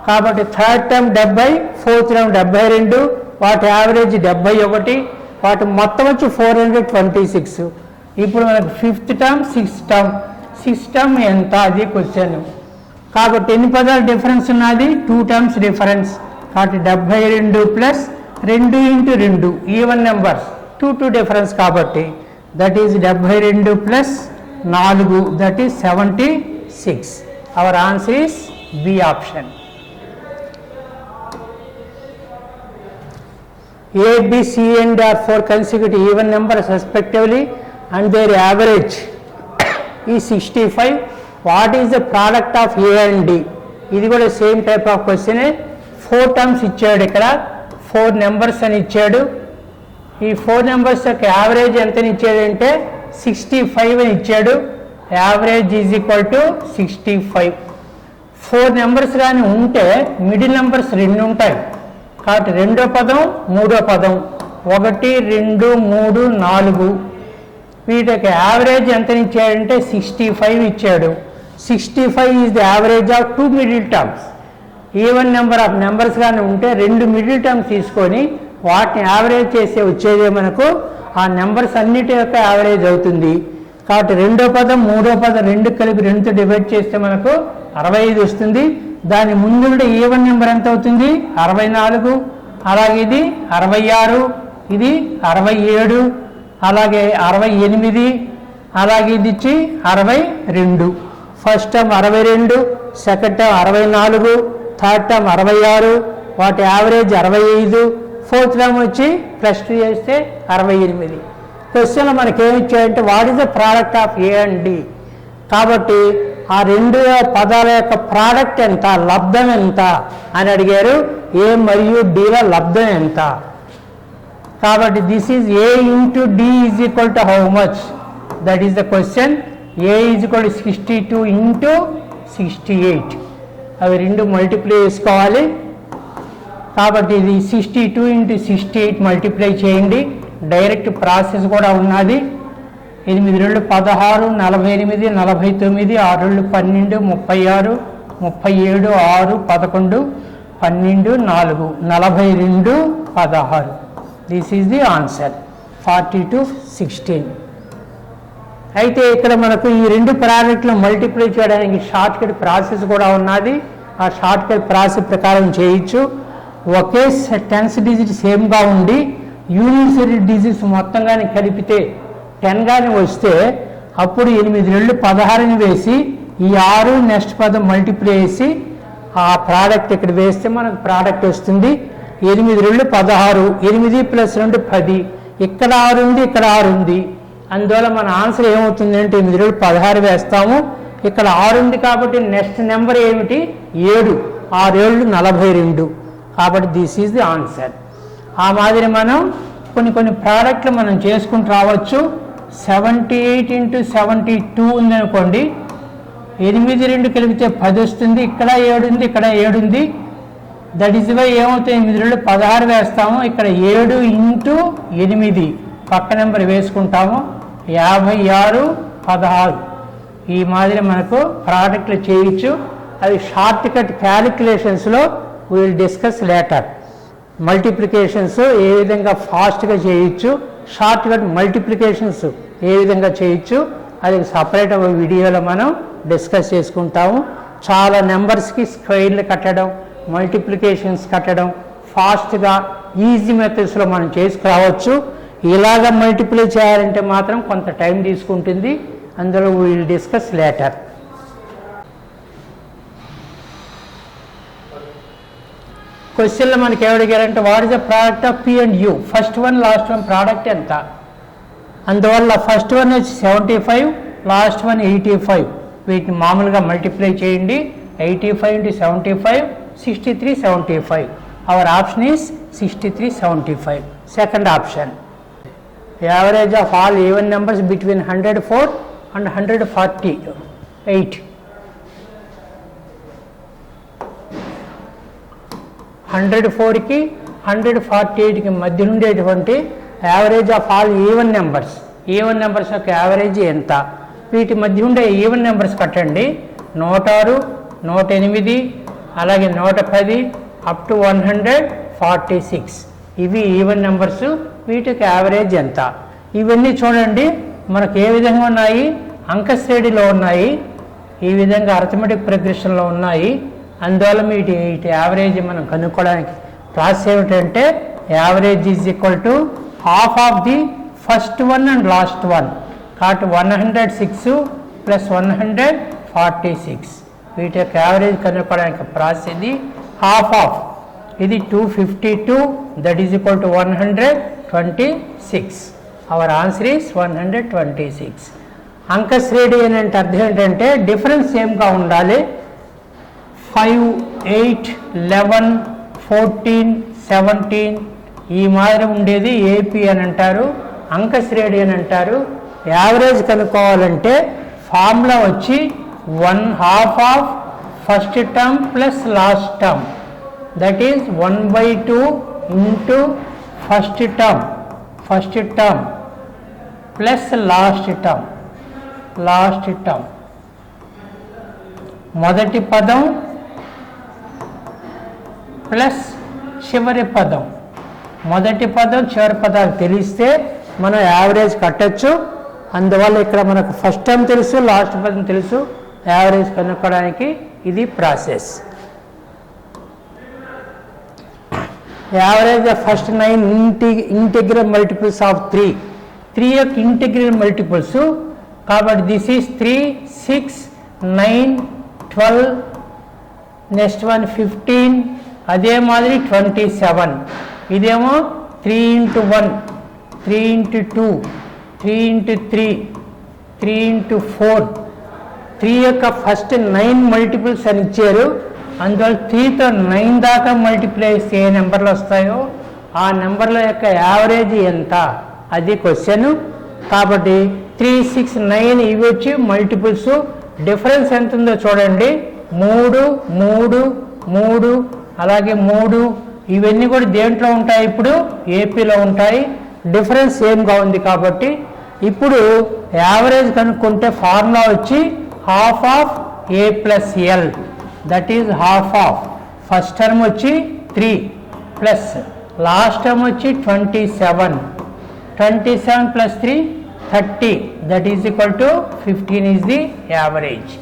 కాబట్టి థర్డ్ టర్మ్ 70, ఫోర్త్ టర్మ్ 72, వాటి యావరేజ్ 71, వాటి మొత్తం వచ్చి 426. ఇప్పుడు మనకు 5th టర్మ్ 6th టర్మ్ ఎంత, అది క్వశ్చన్. కాబట్టి ఎన్ని పదాలు డిఫరెన్స్ ఉన్నది, 2 టర్మ్స్ డిఫరెన్స్. కాబట్టి 72 plus 2 into 2 even numbers, 2 difference కాబట్టి that is 72 plus 4 that is 76. Our answer is B option. A, B, C and D are 4 consecutive even numbers respectively and their average is 65. What is the product of A and D? ఇది కూడా same type of question. 4 terms ఇచ్చాడు, ఇక్కడ 4 నెంబర్స్ అని ఇచ్చాడు. ఈ 4 నెంబర్స్ యొక్క యావరేజ్ ఎంతని ఇచ్చాడంటే 65 అని ఇచ్చాడు. Average is equal to 65. 4 numbers కానీ ఉంటే మిడిల్ నెంబర్స్ 2 ఉంటాయి కాబట్టి 2వ పదం 3వ పదం, 1 2 3 4 వీటికి యావరేజ్ ఎంత ఇచ్చాడంటే 65 ఇచ్చాడు. 65 is the average of 2 middle terms. Even number of numbers కానీ ఉంటే 2 మిడిల్ టర్మ్స్ తీసుకొని వాటిని యావరేజ్ చేసే వచ్చేదే మనకు ఆ నెంబర్స్ అన్నిటి యొక్క యావరేజ్ అవుతుంది. కాబట్టి రెండో పదం మూడో పదం రెండు కలిపి 2తో డివైడ్ చేస్తే మనకు 65 వస్తుంది. దాని ముందు ఈవెన్ నెంబర్ ఎంత అవుతుంది 64, అలాగే ఇది 66, ఇది 67, అలాగే 68, అలాగే ఇది ఇచ్చి 62. First term 62, second term 64, third term 66, వాటి యావరేజ్ 65, ఫోర్త్ టర్మ్ వచ్చి +2 చేస్తే 68. క్వశ్చన్లో మనకి ఏమి ఇచ్చాయంటే what is the product of A and D. కాబట్టి ఆ రెండు పదాల యొక్క ప్రోడక్ట్ ఎంత, లబ్ధం ఎంత అని అడిగారు. ఏ మరియు డిల లబ్ధం ఎంత. కాబట్టి this is A into D is equal to how much, that is the question. A is equal to 62 into 68. అవి రెండు మల్టిప్లై చేసుకోవాలి. కాబట్టి ఇది 62 ఇంటూ 68 మల్టిప్లై చేయండి. డైరెక్ట్ ప్రాసెస్ కూడా ఉన్నది. 8 2 16, 48, 49, 6 2 12, 36, 37, 6 11, 12, 4, 42, 16. This is the answer 42, 16. అయితే ఇక్కడ మనకు ఈ రెండు ప్రోడక్ట్లు మల్టిప్లై చేయడానికి షార్ట్ కట్ ప్రాసెస్ కూడా ఉన్నది. ఆ షార్ట్ కట్ ప్రాసెస్ ప్రకారం చేయొచ్చు. ఒకే 10th డిజిట్ సేమ్గా ఉండి యూనిట్సరీ డిజిట్స్ మొత్తం కానీ కలిపితే 10 కానీ వస్తే అప్పుడు 8 2 16 వేసి ఈ 6 నెక్స్ట్ పదం మల్టిప్లై చేసి ఆ ప్రోడక్ట్ ఇక్కడ వేస్తే మనకు ప్రోడక్ట్ వస్తుంది. 8 2 16, 8 + 2 10. ఇక్కడ 6 ఉంది, ఇక్కడ 6 ఉంది. అందువల్ల మన ఆన్సర్ ఏమవుతుంది అంటే 8 2 16 వేస్తాము. ఇక్కడ 6 ఉంది కాబట్టి నెక్స్ట్ నెంబర్ ఏమిటి 7, 6 7 42. కాబట్టి దిస్ ఈజ్ ది ఆన్సర్. ఆ మాదిరి మనం కొన్ని ప్రోడక్ట్లు మనం చేసుకుంటూ రావచ్చు. 78 ఇంటూ 72 ఉందనుకోండి, 8 2 కలిపితే 10 వస్తుంది. ఇక్కడ 7 ఉంది, ఇక్కడ 7 ఉంది. దట్ ఈజ్ వై ఏమవుతుంది 8 2 16 వేస్తాము. ఇక్కడ 7 ఇంటూ 8 పక్క నెంబర్ వేసుకుంటాము. 56, 16. ఈ మాదిరి మనకు ప్రోడక్ట్లు చేయొచ్చు. అవి షార్ట్ కట్ క్యాలిక్యులేషన్స్లో విల్ డిస్కస్ లేటర్. మల్టిప్లికేషన్స్ ఏ విధంగా ఫాస్ట్గా చేయొచ్చు, షార్ట్ కట్ మల్టిప్లికేషన్స్ ఏ విధంగా చేయొచ్చు అది సపరేట్ వీడియోలో మనం డిస్కస్ చేసుకుంటాము. చాలా నెంబర్స్కి స్క్వేర్లు కట్టడం, మల్టిప్లికేషన్స్ కట్టడం ఫాస్ట్గా ఈజీ మెథడ్స్లో మనం చేసుకురావచ్చు. ఇలాగ మల్టిప్లై చేయాలంటే మాత్రం కొంత టైం తీసుకుంటుంది. అందులో విల్ డిస్కస్ లేటర్. క్వశ్చన్లో మనకి ఏమడిగారంటే what is the product of P and U. First one last one product ఎంత. అందువల్ల ఫస్ట్ వన్ వచ్చి 75, లాస్ట్ వన్ 85. వీటిని మామూలుగా మల్టిప్లై చేయండి. 85 into 75, 63, 75. Our option is 63, 75. Second option. Average of all even numbers between 104 and 148. 104కి 148కి మధ్య ఉండేటువంటి average of all even numbers. Even numbers యొక్క యావరేజ్ ఎంత. వీటి మధ్య ఉండే ఈవెన్ నెంబర్స్ కట్టండి. 106, 108, అలాగే 110 అప్ టు 146. ఇవి ఈవెన్ నెంబర్స్. వీటికి యావరేజ్ ఎంత. ఇవన్నీ చూడండి మనకు ఏ విధంగా ఉన్నాయి, అంక శ్రేణిలో ఉన్నాయి, ఈ విధంగా అర్థమెటిక్ ప్రోగ్రెషన్లో ఉన్నాయి. అందువల్ల వీటి యావరేజ్ మనం కనుక్కోవడానికి ప్రాసెస్ ఏమిటంటే average is equal to half of the first one and last one. కాబట్టి 106 + 146. వీటి యొక్క యావరేజ్ కనుక్కోవడానికి ప్రాసెస్ ఇది హాఫ్ ఆఫ్. ఇది 252, that is equal to 126. Hour answer is 126. అంక శ్రేణి అంటే అర్థం ఏంటంటే డిఫరెన్స్ సేమ్గా ఉండాలి. 5, 8, 11, 14, 17 ఈ మాదిరి ఉండేది ఏపీ అని అంటారు, అంక శ్రేణి అని అంటారు. యావరేజ్ కనుక్కోవాలంటే ఫార్ములా వచ్చి 1/2 of first term plus last term, that is 1/2 into first term first term plus last term మొదటి పదం ప్లస్ చివరి పదం. మొదటి పదం చివరి పదాలు తెలిస్తే మనం యావరేజ్ కట్టచ్చు. అందువల్ల ఇక్కడ మనకు ఫస్ట్ టర్మ్ తెలుసు, లాస్ట్ పదం తెలుసు, యావరేజ్ కనుక్కోవడానికి ఇది process. Average the first 9 integral multiples of 3 యొక్క ఇంటిగ్రల్ మల్టిపుల్స్ కాబట్టి దిస్ ఈస్ 3, 6, 9, 12, నెక్స్ట్ వన్ 15, అదే మాదిరి 27. ఇదేమో 3 into 1, 3 into 2, 3 into 3, 3 into 4. 3 యొక్క ఫస్ట్ 9 మల్టిపుల్స్ అని ఇచ్చారు. అందువల్ల 3తో 9 దాకా మల్టిప్లై చేస్తే ఏ నెంబర్లు వస్తాయో ఆ నెంబర్ల యొక్క యావరేజ్ ఎంత అది క్వశ్చన్. కాబట్టి 3, 6, 9 ఇవి వచ్చి మల్టిపుల్స్. డిఫరెన్స్ ఎంత ఉందో చూడండి. 3, 3, 3 అలాగే 3 ఇవన్నీ కూడా దేంట్లో ఉంటాయి? ఇప్పుడు ఏపీలో ఉంటాయి. డిఫరెన్స్ సేమ్గా ఉంది కాబట్టి ఇప్పుడు యావరేజ్ కనుక్కుంటే ఫార్ములా వచ్చి half of A plus L, that is half of first term వచ్చి 3 ప్లస్ లాస్ట్ టర్మ్ వచ్చి 27. 27 plus 3 30, that is equal to 15 is the average.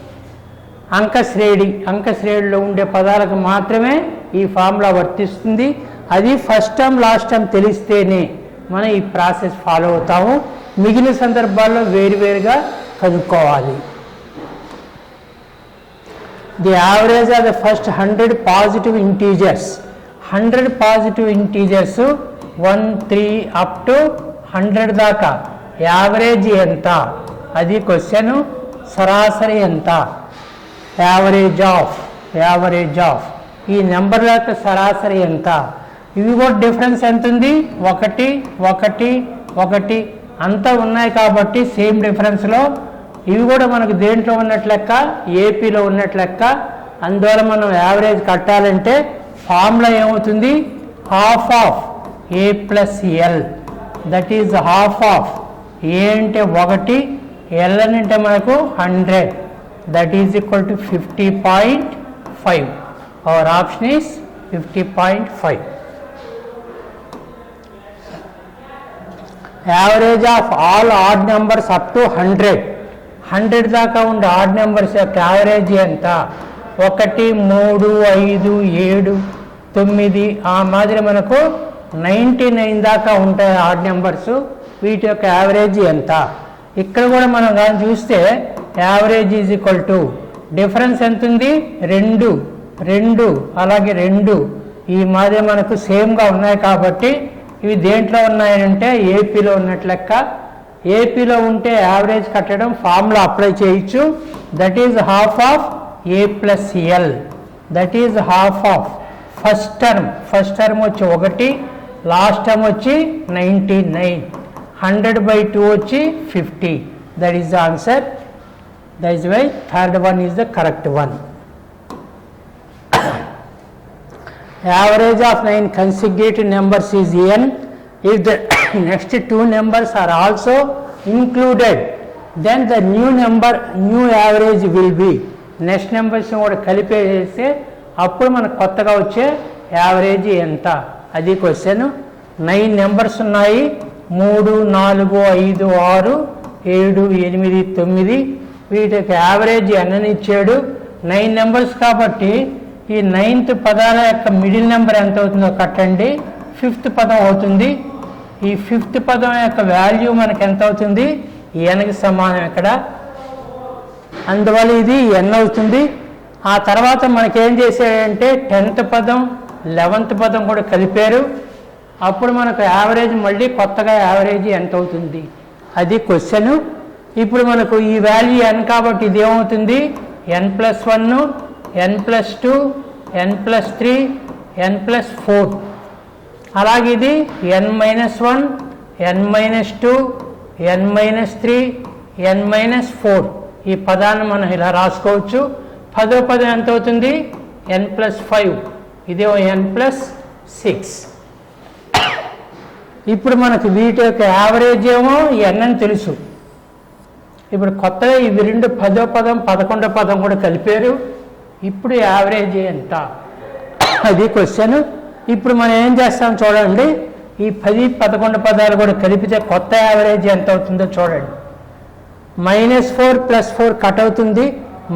అంకశ్రేణిలో ఉండే పదాలకు మాత్రమే ఈ ఫార్ములా వర్తిస్తుంది. అది ఫస్ట్ టర్మ్ లాస్ట్ టర్మ్ తెలిస్తేనే మనం ఈ ప్రాసెస్ ఫాలో అవుతాము. మిగిలిన సందర్భాల్లో వేరువేరుగా కనుక్కోవాలి. The average of the first 100 positive integers. 100 positive integers 1, 3 up to 100 దాకా యావరేజ్ ఎంత అది క్వశ్చన్. సరాసరి ఎంత? యావరేజ్ ఆఫ్ ఈ నెంబర్ల యొక్క సరాసరి ఎంత? ఇవి కూడా డిఫరెన్స్ ఎంత ఉంది? 1, 1, 1 అంతా ఉన్నాయి కాబట్టి సేమ్ డిఫరెన్స్లో ఇవి కూడా మనకు దేంట్లో ఉన్నట్లు లెక్క? ఏపీలో ఉన్నట్లు లెక్క. అందువల్ల మనం యావరేజ్ కట్టాలంటే ఫార్ములా ఏమవుతుంది? Half of A plus L, that is half of A అంటే 1, ఎల్ అని అంటే మనకు 100, that is equal to 50.5. Our option is 50.5. Average of all odd numbers up to 100 దాకా ఉండే ఆడ్ నెంబర్స్ యొక్క యావరేజ్ ఎంత? 1, 3, 5, 7, 9 ఆ మాదిరి మనకు 99 దాకా ఉంటాయి ఆడ్ నెంబర్స్. వీటి యొక్క యావరేజ్ ఎంత? ఇక్కడ కూడా మనం కానీ చూస్తే average is equal to difference ఎంత ఉంది? 2 అలాగే 2 ఈ మాదిరి మనకు సేమ్గా ఉన్నాయి కాబట్టి ఇవి దేంట్లో ఉన్నాయంటే ఏపీలో ఉన్నట్లు లెక్క. ఏపీలో ఉంటే యావరేజ్ కట్టడం ఫార్ములా అప్లై చేయొచ్చు. That is half of A plus L, that is half of first term వచ్చి 1, లాస్ట్ టర్మ్ వచ్చి 99. 100/2 వచ్చి 50. That is the answer. That is why third one is the correct one. Average of 9 consecutive numbers is n. If the next 2 numbers are also included, then the new average will be. Next numbers కూడా కలిపేస్తే అప్పుడు మనకు కొత్తగా వచ్చే యావరేజ్ ఎంత అది క్వశ్చన్. 9 నెంబర్స్ ఉన్నాయి. 3, 4, 5, 6, 7, 8, 9 వీటికి యావరేజ్ n అని ఇచ్చాడు. 9 నెంబర్స్ కాబట్టి ఈ 9th పదాల యొక్క మిడిల్ నెంబర్ ఎంత అవుతుందో కట్టండి. 5th పదం అవుతుంది. ఈ 5th పదం యొక్క వాల్యూ మనకు ఎంత అవుతుంది? nకి సమానం ఇక్కడ. అందువల్ల ఇది n అవుతుంది. ఆ తర్వాత మనకేం చేశాడంటే 10th పదం 11th పదం కూడా కలిపారు. అప్పుడు మనకు యావరేజ్ మళ్ళీ కొత్తగా యావరేజ్ ఎంత అవుతుంది అది క్వశ్చన్. ఇప్పుడు మనకు ఈ వాల్యూ n కాబట్టి ఇది ఏమవుతుంది? n+1, n+2, n+3, n+4 అలాగే ఇది n-1, n-2, n-3, n-4 ఈ పదాన్ని మనం ఇలా రాసుకోవచ్చు. 10వ పదం ఎంత అవుతుంది? n+5 ఇదేమో n+6. ఇప్పుడు మనకు వీటి యొక్క యావరేజ్ ఏమో n అని తెలుసు. ఇప్పుడు కొత్తగా ఇవి రెండు 10వ పదం 11వ పదం కూడా కలిపారు. ఇప్పుడు యావరేజ్ ఎంత అది క్వశ్చన్. ఇప్పుడు మనం ఏం చేస్తాం చూడండి, ఈ 10, 11 పదాలు కూడా కలిపితే కొత్త యావరేజ్ ఎంత అవుతుందో చూడండి. -4 + 4 కట్ అవుతుంది,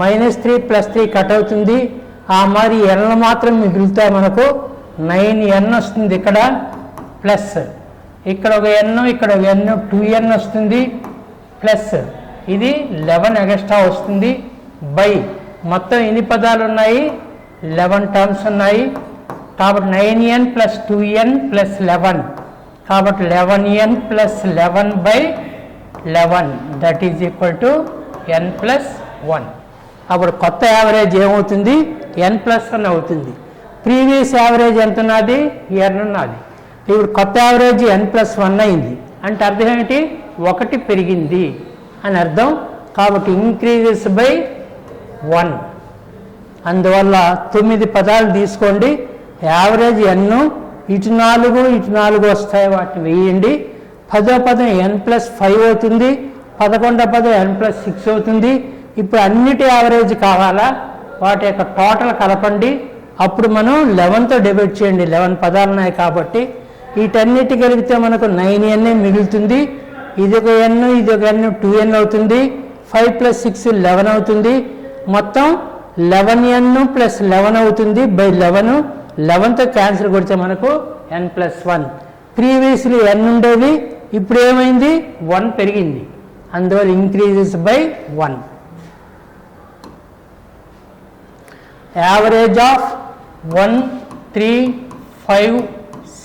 -3 + 3 కట్ అవుతుంది. ఆ మరి n మాత్రం మిగులుతాయి. మనకు 9n వస్తుంది. ఇక్కడ ప్లస్ ఇక్కడ ఒక n, ఇక్కడ ఒక n, 2n వస్తుంది. ప్లస్ ఇది 11 ఎక్స్ట్రా వస్తుంది. బై మొత్తం ఎన్ని పదాలు ఉన్నాయి? 11 టర్మ్స్ ఉన్నాయి. కాబట్టి 9n + 2n + 11, కాబట్టి 11n + 11/11 that is equal to n + 1. అప్పుడు కొత్త యావరేజ్ ఏమవుతుంది? n + 1 అవుతుంది. ప్రీవియస్ యావరేజ్ ఎంత ఉన్నది? n ఉన్నది. ఇప్పుడు కొత్త యావరేజ్ n + 1 అయింది అంటే అర్థం ఏంటి? 1 పెరిగింది అని అర్థం. కాబట్టి ఇంక్రీజెస్ బై 1. అందువల్ల 9 పదాలు తీసుకోండి. యావరేజ్ n, ఇటు 4 ఇటు 4 వస్తాయి, వాటిని వేయండి. 10వ పదం n + 5 అవుతుంది, 11వ పదం n + 6 అవుతుంది. ఇప్పుడు అన్నిటి యావరేజ్ కావాలా? వాటి యొక్క టోటల్ కలపండి. అప్పుడు మనం 11తో డివైడ్ చేయండి. 11 పదాలు ఉన్నాయి కాబట్టి వీటన్నిటి కలిపితే మనకు 9n మిగులుతుంది. ఇది ఒక n, ఇది ఒక n, 2n అవుతుంది. 5 + 6 11 అవుతుంది. మొత్తం 11n + 11 అవుతుంది బై 11. 11తో క్యాన్సిల్ కొడితే మనకు n + 1. ప్రీవియస్లీ n ఉండేది, ఇప్పుడు ఏమైంది? 1 పెరిగింది. అందువల్ల increases by 1. Average of 1, 3, 5,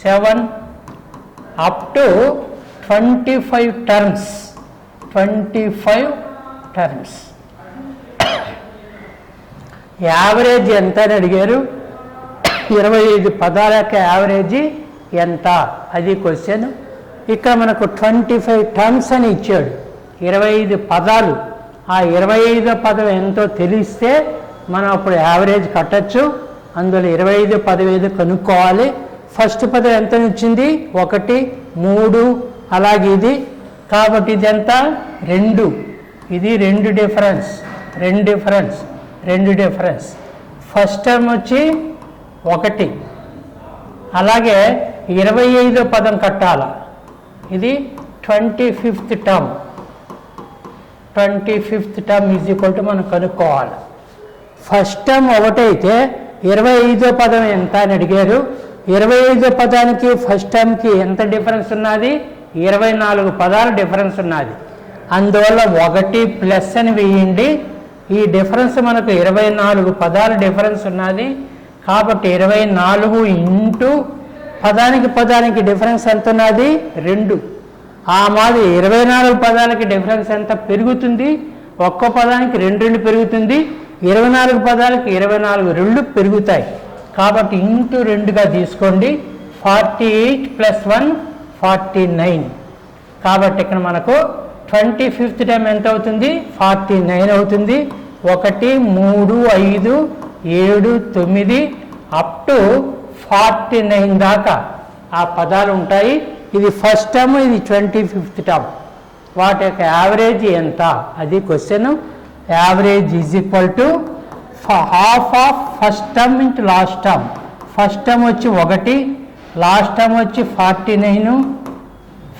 7 up to 25 terms. 25 terms average ఎంత అని అడిగారు. 25 పదాల యొక్క యావరేజ్ ఎంత అది క్వశ్చన్. ఇక్కడ మనకు 25 టర్మ్స్ అని ఇచ్చాడు. 25 పదాలు. ఆ 25వ పదం ఎంతో తెలిస్తే మనం అప్పుడు యావరేజ్ కట్టచ్చు. అందులో 25, 15 కనుక్కోవాలి. ఫస్ట్ పదం ఎంత వచ్చింది? 1, 3, అలాగే ఇది. కాబట్టి ఇది ఎంత? 2. ఇది 2 difference, 2 difference, 2 difference. First term వచ్చి 1. అలాగే 25వ పదం కట్టాల. ఇది 25th term. 25th term is equal to మనం కనుక్కోవాలి. ఫస్ట్ టర్మ్ 1 అయితే 25వ పదం ఎంత అని అడిగారు. 25వ పదానికి ఫస్ట్ టర్మ్కి ఎంత డిఫరెన్స్ ఉన్నది? 24 పదాలు డిఫరెన్స్ ఉన్నది. అందువల్ల 1 ప్లస్ అని వేయండి. ఈ డిఫరెన్స్ మనకు 24 పదాల డిఫరెన్స్ ఉన్నది. కాబట్టి 24 ఇంటూ పదానికి డిఫరెన్స్ ఎంత ఉన్నది? 2. ఆ మాది 24 పదాలకి డిఫరెన్స్ ఎంత పెరుగుతుంది? ఒక్క పదానికి 2 పెరుగుతుంది. 24 పదాలకి 24 2 పెరుగుతాయి. కాబట్టి ఇంటూ 2గా తీసుకోండి. 48 + 1 49. కాబట్టి ఇక్కడ మనకు 25th టైం ఎంత అవుతుంది? 49 అవుతుంది. 1, 3, 5, 7, 9 అప్ టు 49 దాకా ఆ పదాలు ఉంటాయి. ఇది ఫస్ట్ టర్మ్, ఇది 25th టర్మ్. వాటి యొక్క యావరేజ్ ఎంత అది question. Average is equal to half of first term into last term. First term వచ్చి 1, లాస్ట్ టర్మ్ వచ్చి 49.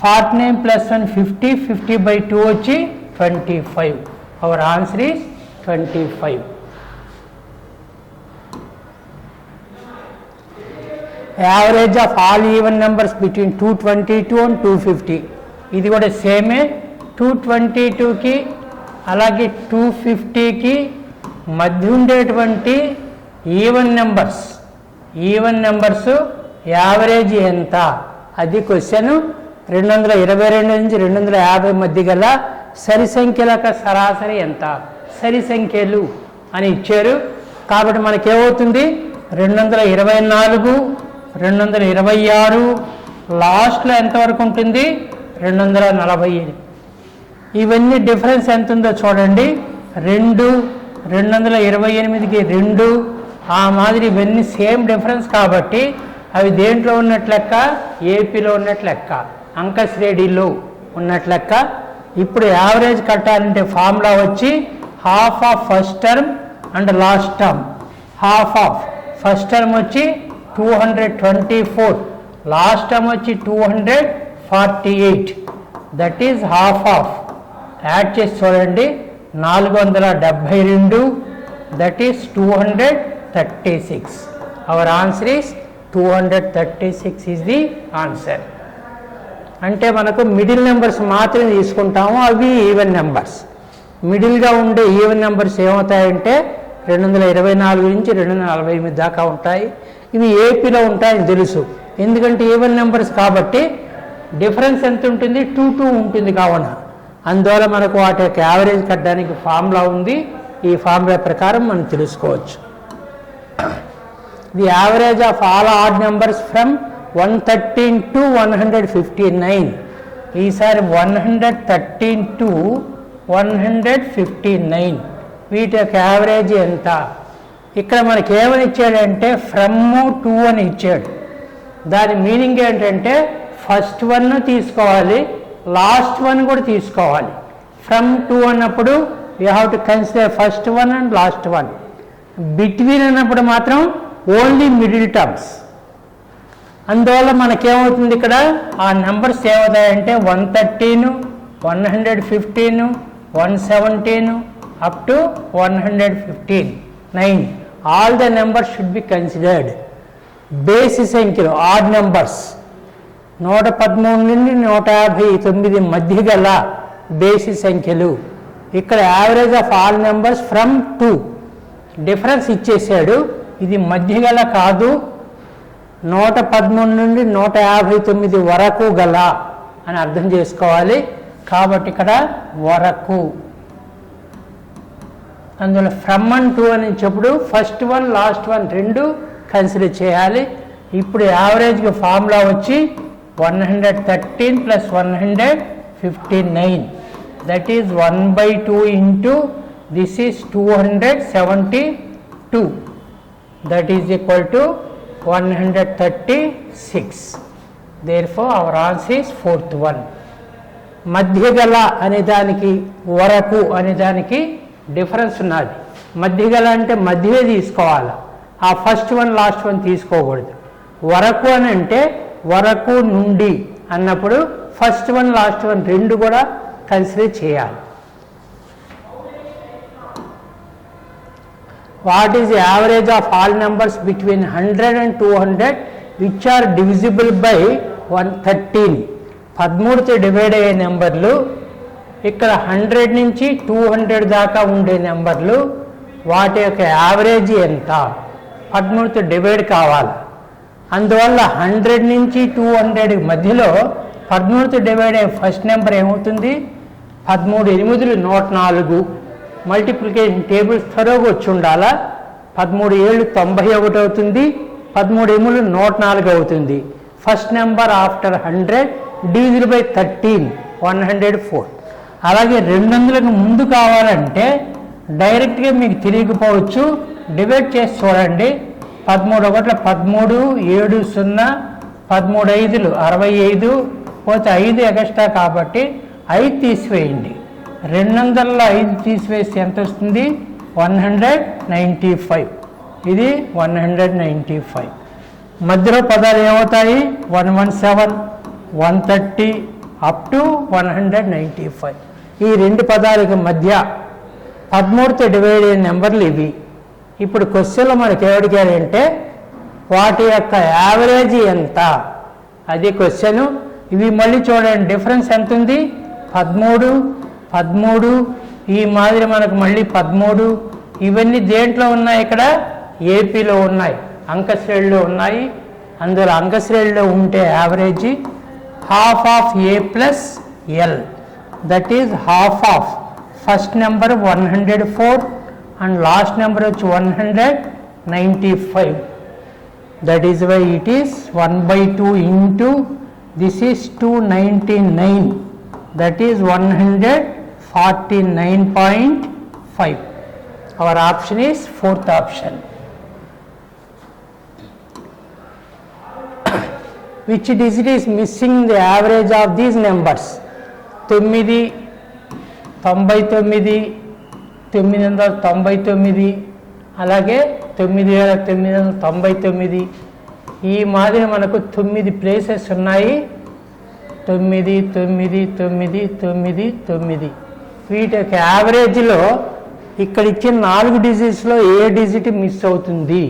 49 + 1 50, 50/2 వచ్చి 25. Our answer is 25. Average of all even numbers between 222 and 250. ఇది కూడా సేమే. 222కి అలాగే 250కి మధ్య ఉండేటువంటి ఈవెన్ నెంబర్స్ యావరేజ్ ఎంత అది క్వశ్చన్. 222 నుంచి 250 మధ్య గల సరి సంఖ్యల యొక్క సరాసరి ఎంత? సరి సంఖ్యలు అని ఇచ్చారు. కాబట్టి మనకేమవుతుంది? 224, 226, లాస్ట్లో ఎంతవరకు ఉంటుంది? 248. ఇవన్నీ డిఫరెన్స్ ఎంత ఉందో చూడండి. 2, 228కి 2. ఆ మాదిరి ఇవన్నీ సేమ్ డిఫరెన్స్ కాబట్టి అవి దేంట్లో ఉన్నట్లు లెక్క? ఏపీలో ఉన్నట్లు లెక్క, అంక శ్రేణిలో ఉన్నట్లు లెక్క. ఇప్పుడు యావరేజ్ కట్టాలంటే ఫార్ములా వచ్చి half of first term and last term. Half of first term వచ్చి 224, లాస్ట్ టర్మ్ వచ్చి 248. That is half of. Add చేసి చూడండి, 472. That is 236. Hour answer is 236 is the answer. అంటే మనకు మిడిల్ నెంబర్స్ మాత్రమే తీసుకుంటాము, అవి ఈవెన్ నెంబర్స్. మిడిల్గా ఉండే ఈవెన్ నెంబర్స్ ఏమవుతాయంటే 224 నుంచి 248 దాకా ఉంటాయి. ఇవి ఏపీలో ఉంటాయని తెలుసు, ఎందుకంటే ఈవెన్ నెంబర్స్ కాబట్టి. డిఫరెన్స్ ఎంత ఉంటుంది? 2 ఉంటుంది కావున. అందువల్ల మనకు వాటి యొక్క యావరేజ్ కట్టడానికి ఫార్ములా ఉంది. ఈ ఫార్ములా ప్రకారం మనం తెలుసుకోవచ్చు. The average of all odd numbers from 113 to 159. ఈసారి 113 to 159 వీటి యొక్క యావరేజ్ ఎంత? ఇక్కడ మనకి ఏమని ఇచ్చాడంటే ఫ్రమ్ 2 అని ఇచ్చాడు. దాని మీనింగ్ ఏంటంటే ఫస్ట్ వన్ తీసుకోవాలి, లాస్ట్ వన్ కూడా తీసుకోవాలి. ఫ్రమ్ 2 అన్నప్పుడు you have to consider first one and last one. Between అన్నప్పుడు మాత్రం ఓన్లీ మిడిల్ టర్మ్స్. అందువల్ల మనకేమవుతుంది ఇక్కడ ఆ నెంబర్స్ ఏమవుతాయంటే 113, 115, 117 up to 159. All the numbers should be considered. బేసి సంఖ్యలు ఆడ్ నెంబర్స్ 113 నుండి 159 మధ్య గల బేసి సంఖ్యలు. ఇక్కడ average of all numbers from 2. Difference ఇచ్చేసాడు, ఇది మధ్య గల కాదు, 113 నుండి 159 వరకు గల అని అర్థం చేసుకోవాలి. కాబట్టి ఇక్కడ వరకు. అందువల్ల ఫ్రమ్ అండ్ 2 అని చెప్పుడు ఫస్ట్ వన్ లాస్ట్ వన్ రెండు కన్సిడర్ చేయాలి. ఇప్పుడు యావరేజ్గా ఫార్ములా వచ్చి 113 + 159. That is 1/2 into this is 272. That is equal to 136. Therefore our answer is fourth one. మధ్య గల అనే దానికి వరకు అనే దానికి డిఫరెన్స్ ఉన్నది. మధ్య గల అంటే మధ్యవే తీసుకోవాలి, ఆ ఫస్ట్ వన్ లాస్ట్ వన్ తీసుకోకూడదు. వరకు అని అంటే వరకు నుండి అన్నప్పుడు ఫస్ట్ వన్ లాస్ట్ వన్ రెండు కూడా కన్సిడర్ చేయాలి. What is the average of all numbers between 100 and 200 which are divisible by 113? 13తో divide అయ్యే నెంబర్లు, ఇక్కడ 100 నుంచి 200 దాకా ఉండే నెంబర్లు, వాటి యొక్క యావరేజ్ ఎంత? 13తో డివైడ్ కావాలి. అందువల్ల 100 నుంచి 200 మధ్యలో 13తో డివైడ్ అయ్యే ఫస్ట్ నెంబర్ ఏమవుతుంది? 13 8 104. మల్టిప్లికేషన్ టేబుల్స్ త్వరగా వచ్చి ఉండాలా. 13 7 91 అవుతుంది, 13 8 104 అవుతుంది. First number after 100 division by 13 104. అలాగే 200కు ముందు కావాలంటే డైరెక్ట్గా మీకు తెలియకపోవచ్చు, డివైడ్ చేసి చూడండి. 13 1 13, 7 0, 13 5 65, పోతే 5 ఎక్స్ట్రా కాబట్టి 5 తీసివేయండి. 200లో 5 తీసివేసి ఎంత వస్తుంది? 195. ఇది 195. మధ్యలో పదాలు ఏమవుతాయి? 117, 130 అప్ టు 195. ఈ రెండు పదాలకు మధ్య 13తో డివైడ్ అయిన నెంబర్లు ఇవి. ఇప్పుడు క్వశ్చన్లో మనకి ఏమడిగారంటే వాటి యొక్క యావరేజ్ ఎంత, అది క్వశ్చన్. ఇవి మళ్ళీ చూడండి, డిఫరెన్స్ ఎంత ఉంది? 13, 13, ఈ మాదిరి మనకు మళ్ళీ 13. ఇవన్నీ దేంట్లో ఉన్నాయి? ఇక్కడ ఏపీలో ఉన్నాయి, అంకశ్రేణిలో ఉన్నాయి. అందులో అంకశ్రేణిలో ఉంటే average half of A plus L. That is half of first number 104 and last number వచ్చి 195. That is why it is 1/2 into this is 299. That is 149.5. Our option is fourth option. Which digit is missing the average of these numbers. 9, 99, 999, అలాగే 9999. ఈ మాదిరి మనకు 9 ప్లేసెస్ ఉన్నాయి. 9, 9, 9, 9, 9. వీటి యొక్క యావరేజ్లో ఇక్కడ ఇచ్చిన 4 డిజిట్స్లో ఏ డిజిట్ మిస్ అవుతుంది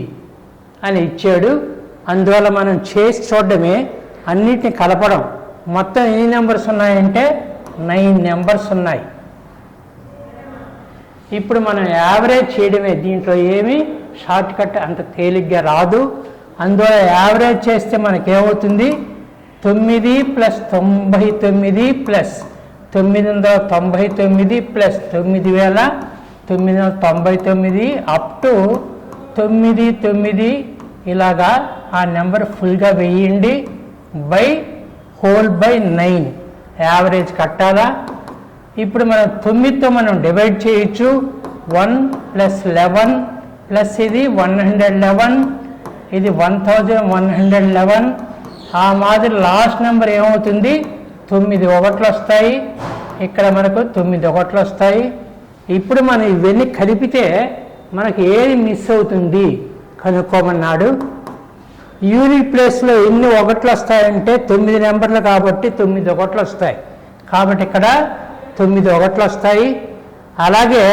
అని ఇచ్చాడు. అందువల్ల మనం చేసి చూడడమే, అన్నిటిని కలపడం. మొత్తం ఎన్ని నెంబర్స్ ఉన్నాయంటే 9 నెంబర్స్ ఉన్నాయి. ఇప్పుడు మనం యావరేజ్ చేయడమే, దీంట్లో ఏమి షార్ట్ కట్ అంత తేలిగ్గా రాదు. అందువల్ల యావరేజ్ చేస్తే మనకేమవుతుంది, 9 + 99 + 999 + 9999 అప్ టు 99 ఇలాగా ఆ నెంబర్ ఫుల్గా వేయండి. బై 9 యావరేజ్ కట్టాలా. ఇప్పుడు మనం 9తో మనం డివైడ్ చేయొచ్చు. 1 + 11 ప్లస్ ఇది 111, ఇది 1111. ఆ మాదిరి లాస్ట్ నెంబర్ ఏమవుతుంది, 9 ఒకట్లు వస్తాయి. ఇక్కడ మనకు 9 ఒకట్లు వస్తాయి. ఇప్పుడు మనం ఇవన్నీ కలిపితే మనకి ఏది మిస్ అవుతుంది కనుక్కోమన్నాడు. యూనిట్ ప్లేస్లో ఎన్ని ఒకట్లు వస్తాయంటే 9 నెంబర్లు కాబట్టి 9 ఒకట్లు వస్తాయి. కాబట్టి ఇక్కడ 9 ఒకట్లు వస్తాయి. అలాగే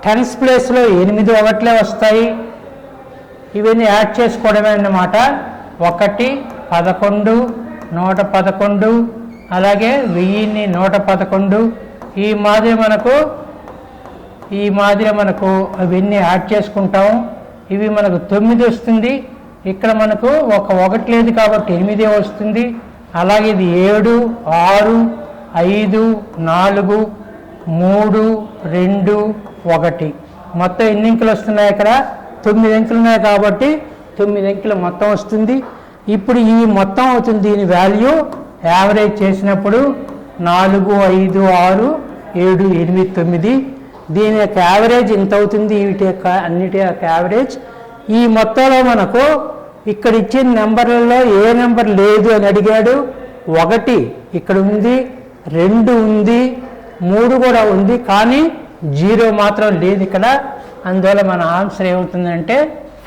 టెన్స్ ప్లేస్లో 8 ఒకట్లే వస్తాయి. ఇవన్నీ యాడ్ చేసుకోవడమే అన్నమాట. 1, 11, 111, అలాగే 1000, 111. ఈ మాదిరి మనకు అవన్నీ యాడ్ చేసుకుంటాము. ఇవి మనకు 9 వస్తుంది. ఇక్కడ మనకు ఒక 1 లేదు కాబట్టి 8 వస్తుంది. అలాగే ఇది 7, 6, 5, 4, 3, 2, 1. మొత్తం ఎన్ని అంకెలు వస్తున్నాయి, ఇక్కడ 9 అంకెలు ఉన్నాయి కాబట్టి 9 అంకెలు మొత్తం వస్తుంది. ఇప్పుడు ఈ మొత్తం అవుతుంది దీని వాల్యూ యావరేజ్ చేసినప్పుడు 4, 5, 6, 7, 8, 9. దీని యొక్క యావరేజ్ ఇంత అవుతుంది. వీటి యొక్క అన్నిటి యొక్క యావరేజ్. ఈ మొత్తంలో మనకు ఇక్కడ ఇచ్చిన నెంబర్లలో ఏ నెంబర్ లేదు అని అడిగాడు. 1 ఇక్కడ ఉంది, 2 ఉంది, 3 కూడా ఉంది, కానీ 0 మాత్రం లేదు ఇక్కడ. అందువల్ల మన ఆన్సర్ ఏమవుతుందంటే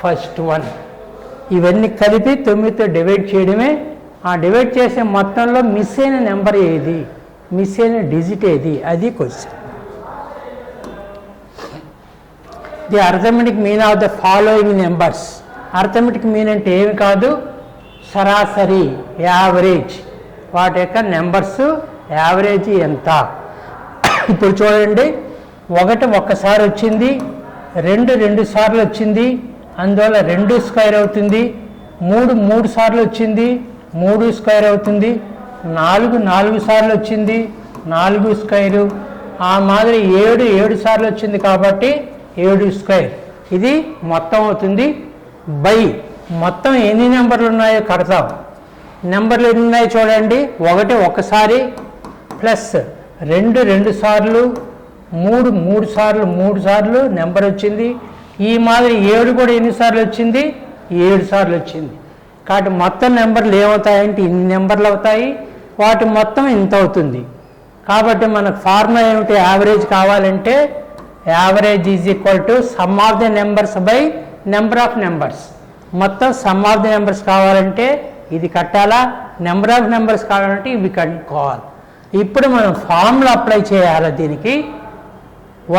ఫస్ట్ 1. ఇవన్నీ కలిపి 9తో డివైడ్ చేయడమే. ఆ డివైడ్ చేసే మొత్తంలో మిస్ అయిన నెంబర్ ఏది, మిస్ అయిన డిజిట్ ఏది, అది question. The arithmetic mean of the following numbers. Arithmetic mean అంటే ఏమి కాదు, సరాసరి, యావరేజ్. వాటి యొక్క నెంబర్స్ యావరేజ్ ఎంత. ఇప్పుడు చూడండి, 1 ఒక్కసారి వచ్చింది, 2 2 సార్లు వచ్చింది, అందువల్ల 2 స్క్వేర్ అవుతుంది. 3 3 సార్లు వచ్చింది, 3 స్క్వేర్ అవుతుంది. 4 4 సార్లు వచ్చింది, 4 స్క్వేరు. ఆ మాదిరి 7 7 సార్లు వచ్చింది కాబట్టి 7 స్క్వేర్. ఇది మొత్తం అవుతుంది. బై మొత్తం ఎన్ని నెంబర్లు ఉన్నాయో కడతాం. నెంబర్లు ఎన్ని ఉన్నాయో చూడండి. 1 ఒక్కసారి, ప్లస్ 2 2 సార్లు, 3 3 సార్లు 3 సార్లు నెంబర్ వచ్చింది. ఈ మాదిరి 7 కూడా ఎన్నిసార్లు వచ్చింది, 7 సార్లు వచ్చింది. కాబట్టి మొత్తం నెంబర్లు ఏమవుతాయంటే ఇన్ని నెంబర్లు అవుతాయి. వాటి మొత్తం ఇంత అవుతుంది. కాబట్టి మనకు ఫార్ములా ఏమిటి, యావరేజ్ కావాలంటే average is equal to some of the numbers by number of numbers. మొత్తం సమ్ ఆఫ్ ది నెంబర్స్ కావాలంటే ఇది కట్టాలా, నెంబర్ ఆఫ్ నెంబర్స్ కావాలంటే ఇవి కట్టుకోవాలి. ఇప్పుడు మనం ఫార్ములా అప్లై చేయాలి దీనికి.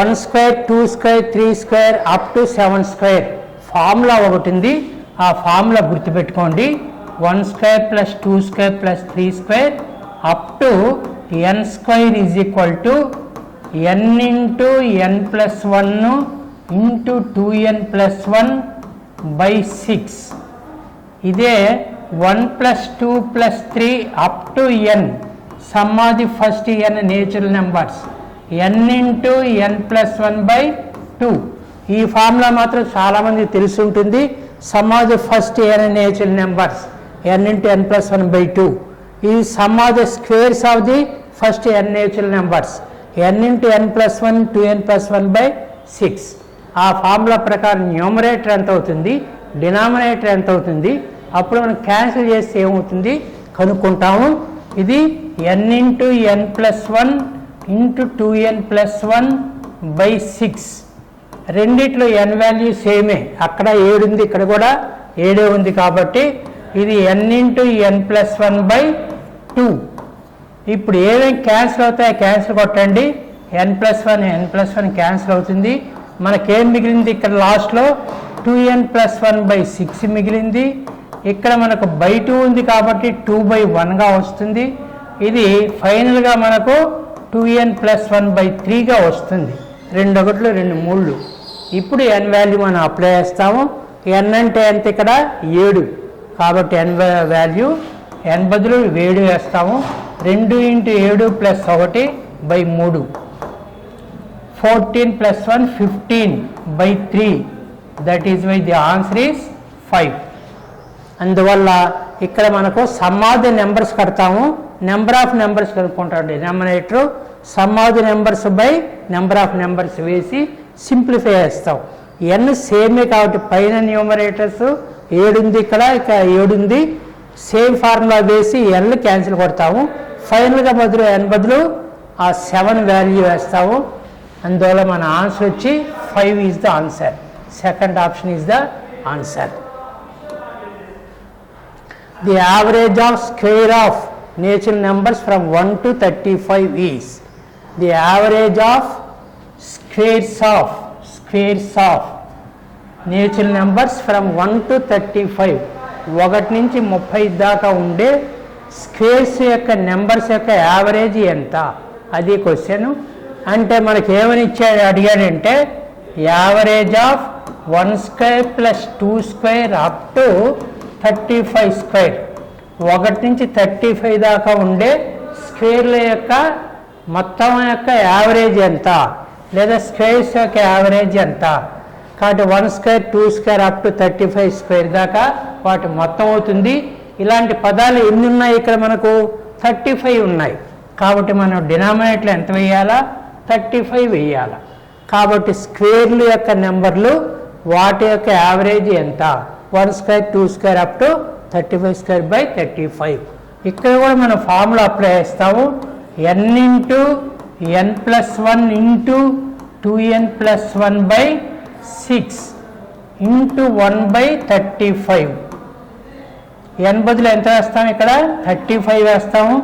1 square, 2 square, 3 square up to 7 square formula ఒకటి ఉంది. ఆ ఫార్ములా గుర్తుపెట్టుకోండి. 1 square plus 2 square plus 3 square up to n square is equal to n into n plus 1 into 2n plus 1 by 6. ఇదే 1 plus 2 plus 3 up to n. Some of the first n natural numbers n into n plus 1 by 2. ఈ ఫార్ములా మాత్రం చాలామంది తెలిసి ఉంటుంది. Some of the first n natural numbers n into n plus 1 by 2. ఈ some of the squares of the first n natural numbers n into n plus 1 2n plus 1 by 6. ఆ ఫార్ములా ప్రకారం న్యూమరేటర్ ఎంత అవుతుంది, డినామినేటర్ ఎంత అవుతుంది, అప్పుడు మనం క్యాన్సిల్ చేస్తే ఏమవుతుంది కనుక్కుంటాము. ఇది n into n plus 1 into 2n plus 1 by 6. రెండిట్లో n వాల్యూ సేమే, అక్కడ 7 ఉంది, ఇక్కడ కూడా 7 ఉంది, కాబట్టి ఇది n into n plus 1 by 2. ఇప్పుడు ఏమేమి క్యాన్సిల్ అవుతాయో క్యాన్సిల్ కొట్టండి. n ప్లస్ 1 క్యాన్సిల్ అవుతుంది. మనకేం మిగిలింది ఇక్కడ లాస్ట్లో 2n ప్లస్ 1 బై 6 మిగిలింది. ఇక్కడ మనకు బై 2 ఉంది కాబట్టి 2/1గా వస్తుంది. ఇది ఫైనల్గా మనకు 2n ప్లస్ 1 బై 3గా వస్తుంది. 2 1 2 3. ఇప్పుడు n వాల్యూ మనం అప్లై చేస్తాము. n అంటే ఎంత ఇక్కడ 7, కాబట్టి n వాల్యూ n బదులు 7 వేస్తాము. 2 into 7 plus 1 by 3. 14 plus 1 15 by 3. That is why the answer is 5. అందువల్ల ఇక్కడ మనకు సమ్ ఆఫ్ ది నెంబర్స్ కడతాము, నెంబర్ ఆఫ్ నెంబర్స్ కనుక్కుంటాం. Denominator sum of the numbers by number of numbers వేసి సింప్లిఫై చేస్తాం. n సేమే కాబట్టి పైన న్యూమరేటర్స్ 7 ఉంది, ఇక్కడ 7 ఉంది. సేమ్ ఫార్ములా వేసి n క్యాన్సిల్ కొడతాము. ఫైనల్గా బదులు n బదులు ఆ 7 వాల్యూ వేస్తాము. అందువల్ల మన ఆన్సర్ వచ్చి 5 is the answer. Second option is the answer. The average of square of natural numbers from 1 to 35 is. The average of squares of natural numbers from 1 to 35, 1 నుంచి 30 దాకా ఉండే స్క్వేర్స్ యొక్క నెంబర్స్ యొక్క యావరేజ్ ఎంత, అది క్వశ్చన్. అంటే మనకి ఏమని అడిగాడంటే average of 1 square plus 2 square up to 35 square, 1 నుంచి 35 దాకా ఉండే స్క్వేర్ల యొక్క మొత్తం యొక్క యావరేజ్ ఎంత, లేదా స్క్వేర్స్ యొక్క యావరేజ్ ఎంత. కాబట్టి 1 square 2 square up to 35 square దాకా వాటి మొత్తం అవుతుంది. ఇలాంటి పదాలు ఎన్ని ఉన్నాయి ఇక్కడ మనకు 35 ఉన్నాయి. కాబట్టి మనం డినామినేటర్లో ఎంత వేయాలా 35 వేయాలా. కాబట్టి స్క్వేర్లు యొక్క నెంబర్లు వాటి యొక్క యావరేజ్ ఎంత 1 square 2 square up to 35 square by 35. ఇక్కడ కూడా మనం ఫార్ములా అప్లై చేస్తాము. n into n plus 1 into 2n plus 1 by 6 into 1 by 35. n బదులు ఎంత వేస్తాము ఇక్కడ 35 వేస్తాము.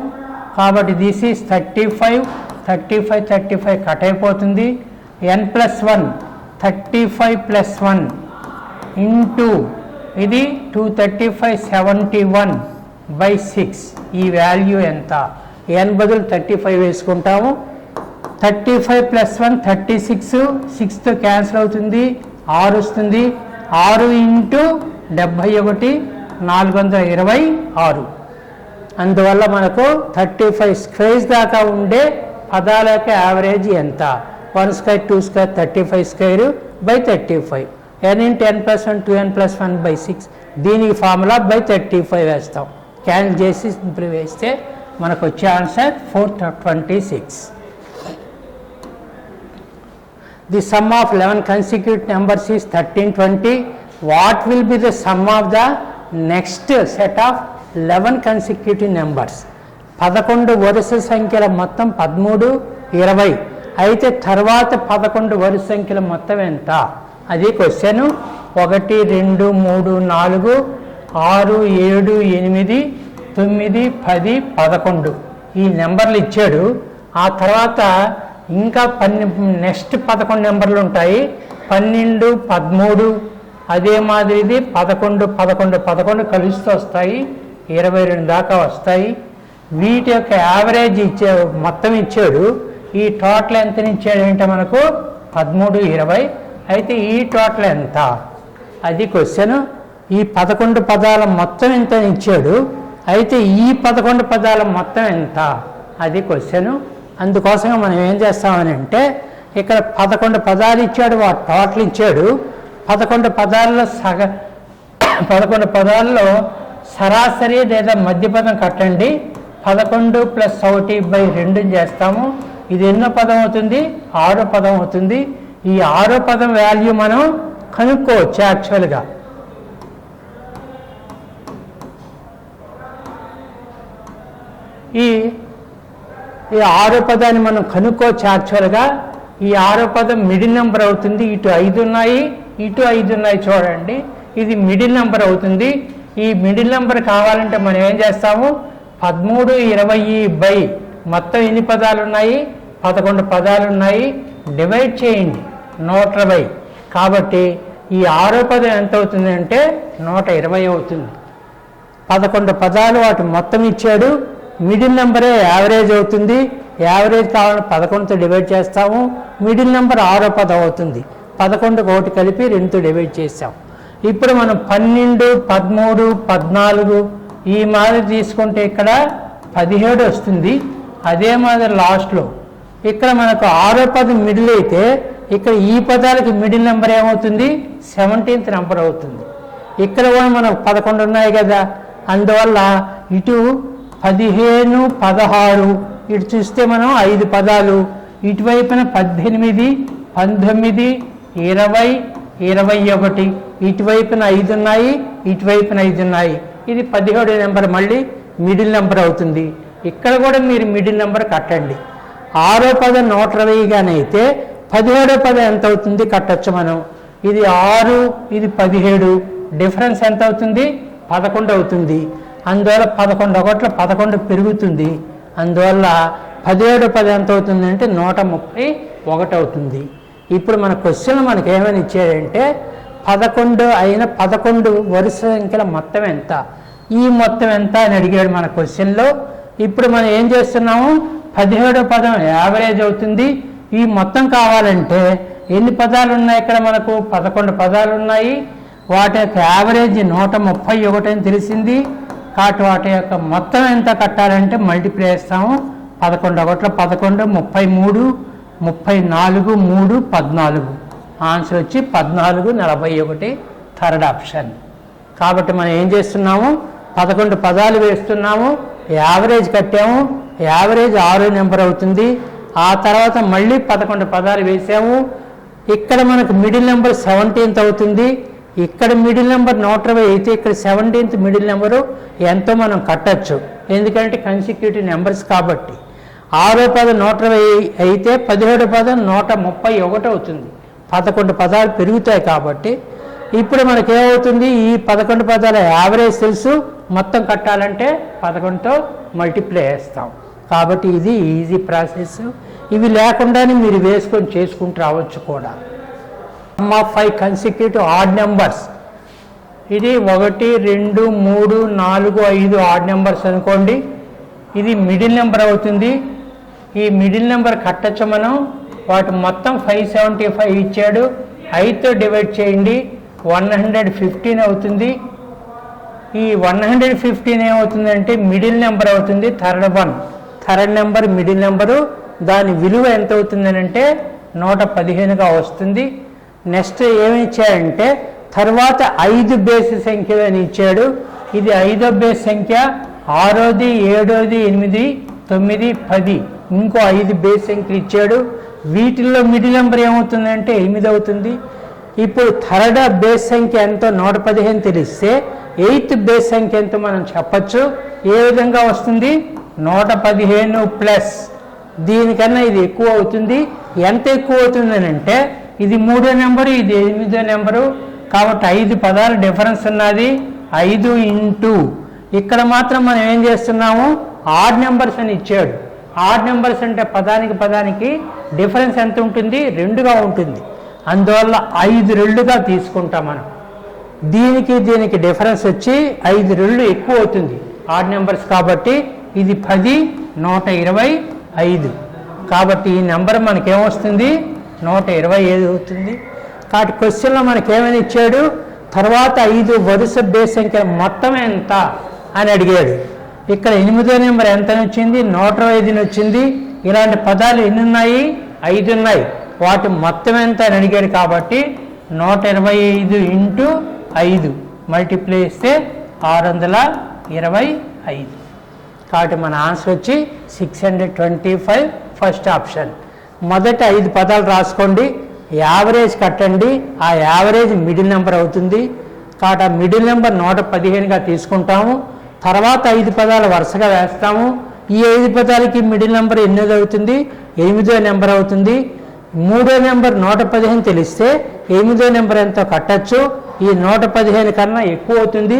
కాబట్టి దిస్ ఈజ్ 35 కట్ అయిపోతుంది. n ప్లస్ 1 35 ప్లస్ 1 ఇంటూ ఇది 235 71 బై 6. ఈ వాల్యూ ఎంత, n బదులు 35 వేసుకుంటాము. 35 ప్లస్ 1 36, 6తో క్యాన్సిల్ అవుతుంది, 6 వస్తుంది. 6 ఇంటూ 71 426. అందువల్ల మనకు 35 స్క్వేర్స్ దాకా ఉండే పదాల యొక్క యావరేజ్ ఎంత 1 square 2 square 35 square by 35. n into n plus 1 2n plus 1 by 6. దీనికి ఫార్ములా బై 35 వేస్తాం. క్యాన్సిల్ చేసి సింపుల్ వేస్తే మనకు వచ్చే answer 426. The sum of 11 consecutive numbers is 1320. What will be the sum of the next set of 11 consecutive numbers? 11 వరుస సంఖ్యల మొత్తం 13 20. అయితే తర్వాత 11 వరుస సంఖ్యల మొత్తం ఎంత, అది క్వశ్చన్. 1 2 3 4 6 7 8 9 10 11 ఈ నెంబర్లు ఇచ్చాడు. ఆ తర్వాత ఇంకా నెక్స్ట్ 11 నెంబర్లు ఉంటాయి. 12 13 అదే మాదిరిది 11 11 11 కలుస్తూ వస్తాయి, 22 దాకా వస్తాయి. వీటి యొక్క యావరేజ్ మొత్తం ఇచ్చాడు. ఈ టోటల్ ఎంత ఇచ్చాడు అంటే మనకు 13 20. అయితే ఈ టోటల్ ఎంత, అది క్వశ్చన్. ఈ 11 పదాల మొత్తం ఎంత ఇచ్చాడు. అయితే ఈ 11 పదాల మొత్తం ఎంత, అది క్వశ్చన్. అందుకోసం మనం ఏం చేస్తామని అంటే ఇక్కడ 11 పదాలు ఇచ్చాడు, వాటి టోటల్ ఇచ్చాడు. 11 పదాల్లో 11 పదాల్లో సరాసరి లేదా మధ్య పదం కట్టండి. 11 ప్లస్ 1 బై 2 చేస్తాము. ఇది ఎన్నో పదం అవుతుంది, 6వ పదం అవుతుంది. ఈ 6వ పదం వాల్యూ మనం కనుక్కోవచ్చు. యాక్చువల్గా ఈ ఆరో పదాన్ని మనం కనుక్కోవచ్చు. యాక్చువల్గా ఈ ఆరో పదం మిడిల్ నెంబర్ అవుతుంది. ఇటు 5 ఉన్నాయి, ఇటు 5 ఉన్నాయి. చూడండి, ఇది మిడిల్ నెంబర్ అవుతుంది. ఈ మిడిల్ నెంబర్ కావాలంటే మనం ఏం చేస్తాము, 13, 20 బై మొత్తం ఎన్ని పదాలు ఉన్నాయి, 11 పదాలు ఉన్నాయి, డివైడ్ చేయండి 120. కాబట్టి ఈ ఆరో పదం ఎంత అవుతుంది అంటే 120 అవుతుంది. 11 పదాలు వాటి మొత్తం ఇచ్చాడు. మిడిల్ నెంబరే యావరేజ్ అవుతుంది. యావరేజ్ కావాలని 11తో డివైడ్ చేస్తాము. మిడిల్ నెంబర్ ఆరో పదం అవుతుంది. 11కి ఒకటి కలిపి 2తో డివైడ్ చేస్తాం. ఇప్పుడు మనం 12, 13, 14 ఈ మాదిరి తీసుకుంటే ఇక్కడ 17 వస్తుంది. అదే మాదిరి లాస్ట్లో ఇక్కడ మనకు ఆరో పదం మిడిల్ అయితే ఇక్కడ ఈ పదాలకి మిడిల్ నెంబర్ ఏమవుతుంది, 17th నెంబర్ అవుతుంది. ఇక్కడ కూడా మనకు 11 ఉన్నాయి కదా, అందువల్ల ఇటు 15, 16 ఇటు చూస్తే మనం 5 పదాలు, ఇటువైపున 18, 19, 20, 21 ఇటువైపున 5 ఉన్నాయి, ఇటువైపున 5 ఉన్నాయి. ఇది 17 నెంబర్ మళ్ళీ మిడిల్ నెంబర్ అవుతుంది. ఇక్కడ కూడా మీరు మిడిల్ నెంబర్ కట్టండి. ఆరో పదం 120గానైతే 17వ పదం ఎంత అవుతుంది కట్టచ్చు మనం. ఇది 6, ఇది 17, డిఫరెన్స్ ఎంత అవుతుంది, 11 అవుతుంది. అందువల్ల 11 ఒకట్ల 11 పెరుగుతుంది. అందువల్ల 17వ పదం ఎంత అవుతుంది అంటే 131 అవుతుంది. ఇప్పుడు మన క్వశ్చన్ మనకి ఏమని ఇచ్చాడంటే 11 అయిన 11 వరుస సంఖ్యల మొత్తం ఎంత, ఈ మొత్తం ఎంత అని అడిగాడు మన క్వశ్చన్లో. ఇప్పుడు మనం ఏం చేస్తున్నాము, 17వ పదం యావరేజ్ అవుతుంది. ఈ మొత్తం కావాలంటే ఎన్ని పదాలు ఉన్నాయి ఇక్కడ మనకు, 11 పదాలు ఉన్నాయి. వాటి యొక్క యావరేజ్ 131 అని తెలిసింది. కాబట్టి వాటి యొక్క మొత్తం ఎంత కట్టాలంటే మల్టిప్లై చేస్తాము. 11 ఒకట్ల 11, 33, 34, 3, 14. ఆన్సర్ వచ్చి 1441, థర్డ్ ఆప్షన్. కాబట్టి మనం ఏం చేస్తున్నాము, 11 పదాలు వేస్తున్నాము, యావరేజ్ కట్టాము. యావరేజ్ 6 నెంబర్ అవుతుంది. ఆ తర్వాత మళ్ళీ 11 పదాలు వేసాము. ఇక్కడ మనకు మిడిల్ నెంబర్ 17th అవుతుంది. ఇక్కడ మిడిల్ నెంబర్ 120 అయితే ఇక్కడ 17th మిడిల్ నెంబరు ఎంతో మనం కట్టచ్చు, ఎందుకంటే కన్సిక్యూటివ్ నెంబర్స్ కాబట్టి. ఆరో పదం 120 అయితే 17వ పదం 131 అవుతుంది. 11 పదాలు పెరుగుతాయి కాబట్టి ఇప్పుడు మనకేమవుతుంది, ఈ 11 పదాల యావరేజ్ తెలుసు, మొత్తం కట్టాలంటే 11తో మల్టిప్లై చేస్తాం. కాబట్టి ఇది ఈజీ ప్రాసెస్. ఇవి లేకుండానే మీరు వేసుకొని చేసుకుంటూ రావచ్చు కూడా. Some of 5 consecutive odd numbers, ఇది 1, 2, 3, 4, 5 ఆడ్ నెంబర్స్ అనుకోండి. ఇది మిడిల్ నెంబర్ అవుతుంది. ఈ మిడిల్ నెంబర్ కట్టచ్చు మనం. వాటి మొత్తం 575 ఇచ్చాడు. 5తో డివైడ్ చేయండి, 115 అవుతుంది. ఈ 115 ఏమవుతుందంటే మిడిల్ నెంబర్ అవుతుంది, థర్డ్ నెంబర్ మిడిల్ నెంబరు. దాని విలువ ఎంత అవుతుందని అంటే 115గా వస్తుంది. నెక్స్ట్ ఏమి ఇచ్చాడంటే తర్వాత 5 బేస్ సంఖ్యలు అని ఇచ్చాడు. ఇది 5వ బేస్ సంఖ్య, 6వది, 7వది, 8, 9, 10 ఇంకో 5 బేస్ సంఖ్యలు ఇచ్చాడు. వీటిల్లో మిడిల్ నెంబర్ ఏమవుతుందంటే 8 అవుతుంది. ఇప్పుడు థర్డ్ బేస్ సంఖ్య ఎంతో 115 తెలిస్తే 8th బేస్ సంఖ్య ఎంతో మనం చెప్పచ్చు. ఏ విధంగా వస్తుంది, 115 ప్లస్ దీనికన్నా ఇది ఎక్కువ అవుతుంది. ఎంత ఎక్కువ అవుతుందని అంటే ఇది 3వ నెంబరు, ఇది 8వ నెంబరు. కాబట్టి 5 పదాల డిఫరెన్స్ ఉన్నది. 5 ఇంటూ ఇక్కడ మాత్రం మనం ఏం చేస్తున్నాము, ఆడ్ నెంబర్స్ అని ఇచ్చాడు. ఆడ్ నెంబర్స్ అంటే పదానికి డిఫరెన్స్ ఎంత ఉంటుంది, 2గా ఉంటుంది. అందువల్ల 5 రెళ్ళుగా తీసుకుంటాం మనం. దీనికి డిఫరెన్స్ వచ్చి 5 రెళ్ళు ఎక్కువ అవుతుంది ఆడ్ నెంబర్స్ కాబట్టి. ఇది 10, 125. కాబట్టి ఈ నెంబర్ మనకేమొస్తుంది, 125 అవుతుంది. కాబట్టి క్వశ్చన్లో మనకేమని ఇచ్చాడు, తర్వాత 5 వరుస బేస్ సంఖ్య మొత్తం ఎంత అని అడిగాడు. ఇక్కడ 8వ నెంబర్ ఎంత వచ్చింది, 125 వచ్చింది. ఇలాంటి పదాలు ఎన్ని ఉన్నాయి, 5 ఉన్నాయి. వాటి మొత్తం ఎంత అని అడిగాడు కాబట్టి 125 ఇంటూ 5 మల్టిప్లై చేస్తే 625. కాబట్టి మన ఆన్సర్ వచ్చి 625, ఫస్ట్ ఆప్షన్. మొదట 5 పదాలు రాసుకోండి, యావరేజ్ కట్టండి. ఆ యావరేజ్ మిడిల్ నెంబర్ అవుతుంది. కాబట్టి ఆ మిడిల్ నెంబర్ 115గా తీసుకుంటాము. తర్వాత 5 పదాలు వరుసగా వేస్తాము. ఈ 5 పదాలకి మిడిల్ నెంబర్ ఎనిమిది అవుతుంది, 8వ నెంబర్ అవుతుంది. 3వ నెంబర్ 115 తెలిస్తే 8వ నెంబర్ ఎంతో కట్టచ్చు. ఈ 115 కన్నా ఎక్కువ అవుతుంది.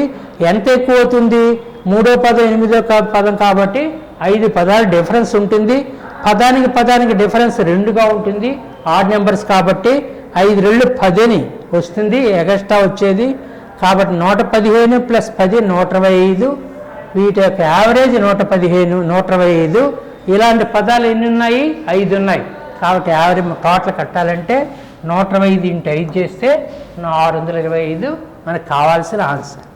ఎంత ఎక్కువ అవుతుంది? 3వ పదం 8వ పదం కాబట్టి 5 పదాలు డిఫరెన్స్ ఉంటుంది. పదానికి డిఫరెన్స్ 2గా ఉంటుంది. ఆడ్ నెంబర్స్ కాబట్టి 5 2 10 వస్తుంది ఎక్స్ట్రా వచ్చేది. కాబట్టి 115 + 10 125. వీటి యొక్క యావరేజ్ 115 125. ఇలాంటి పదాలు ఎన్ని ఉన్నాయి? 5 ఉన్నాయి. కాబట్టి యావరేజ్ టోటల్ కట్టాలంటే 125 × 5 చేస్తే 625 మనకు కావాల్సిన ఆన్సర్.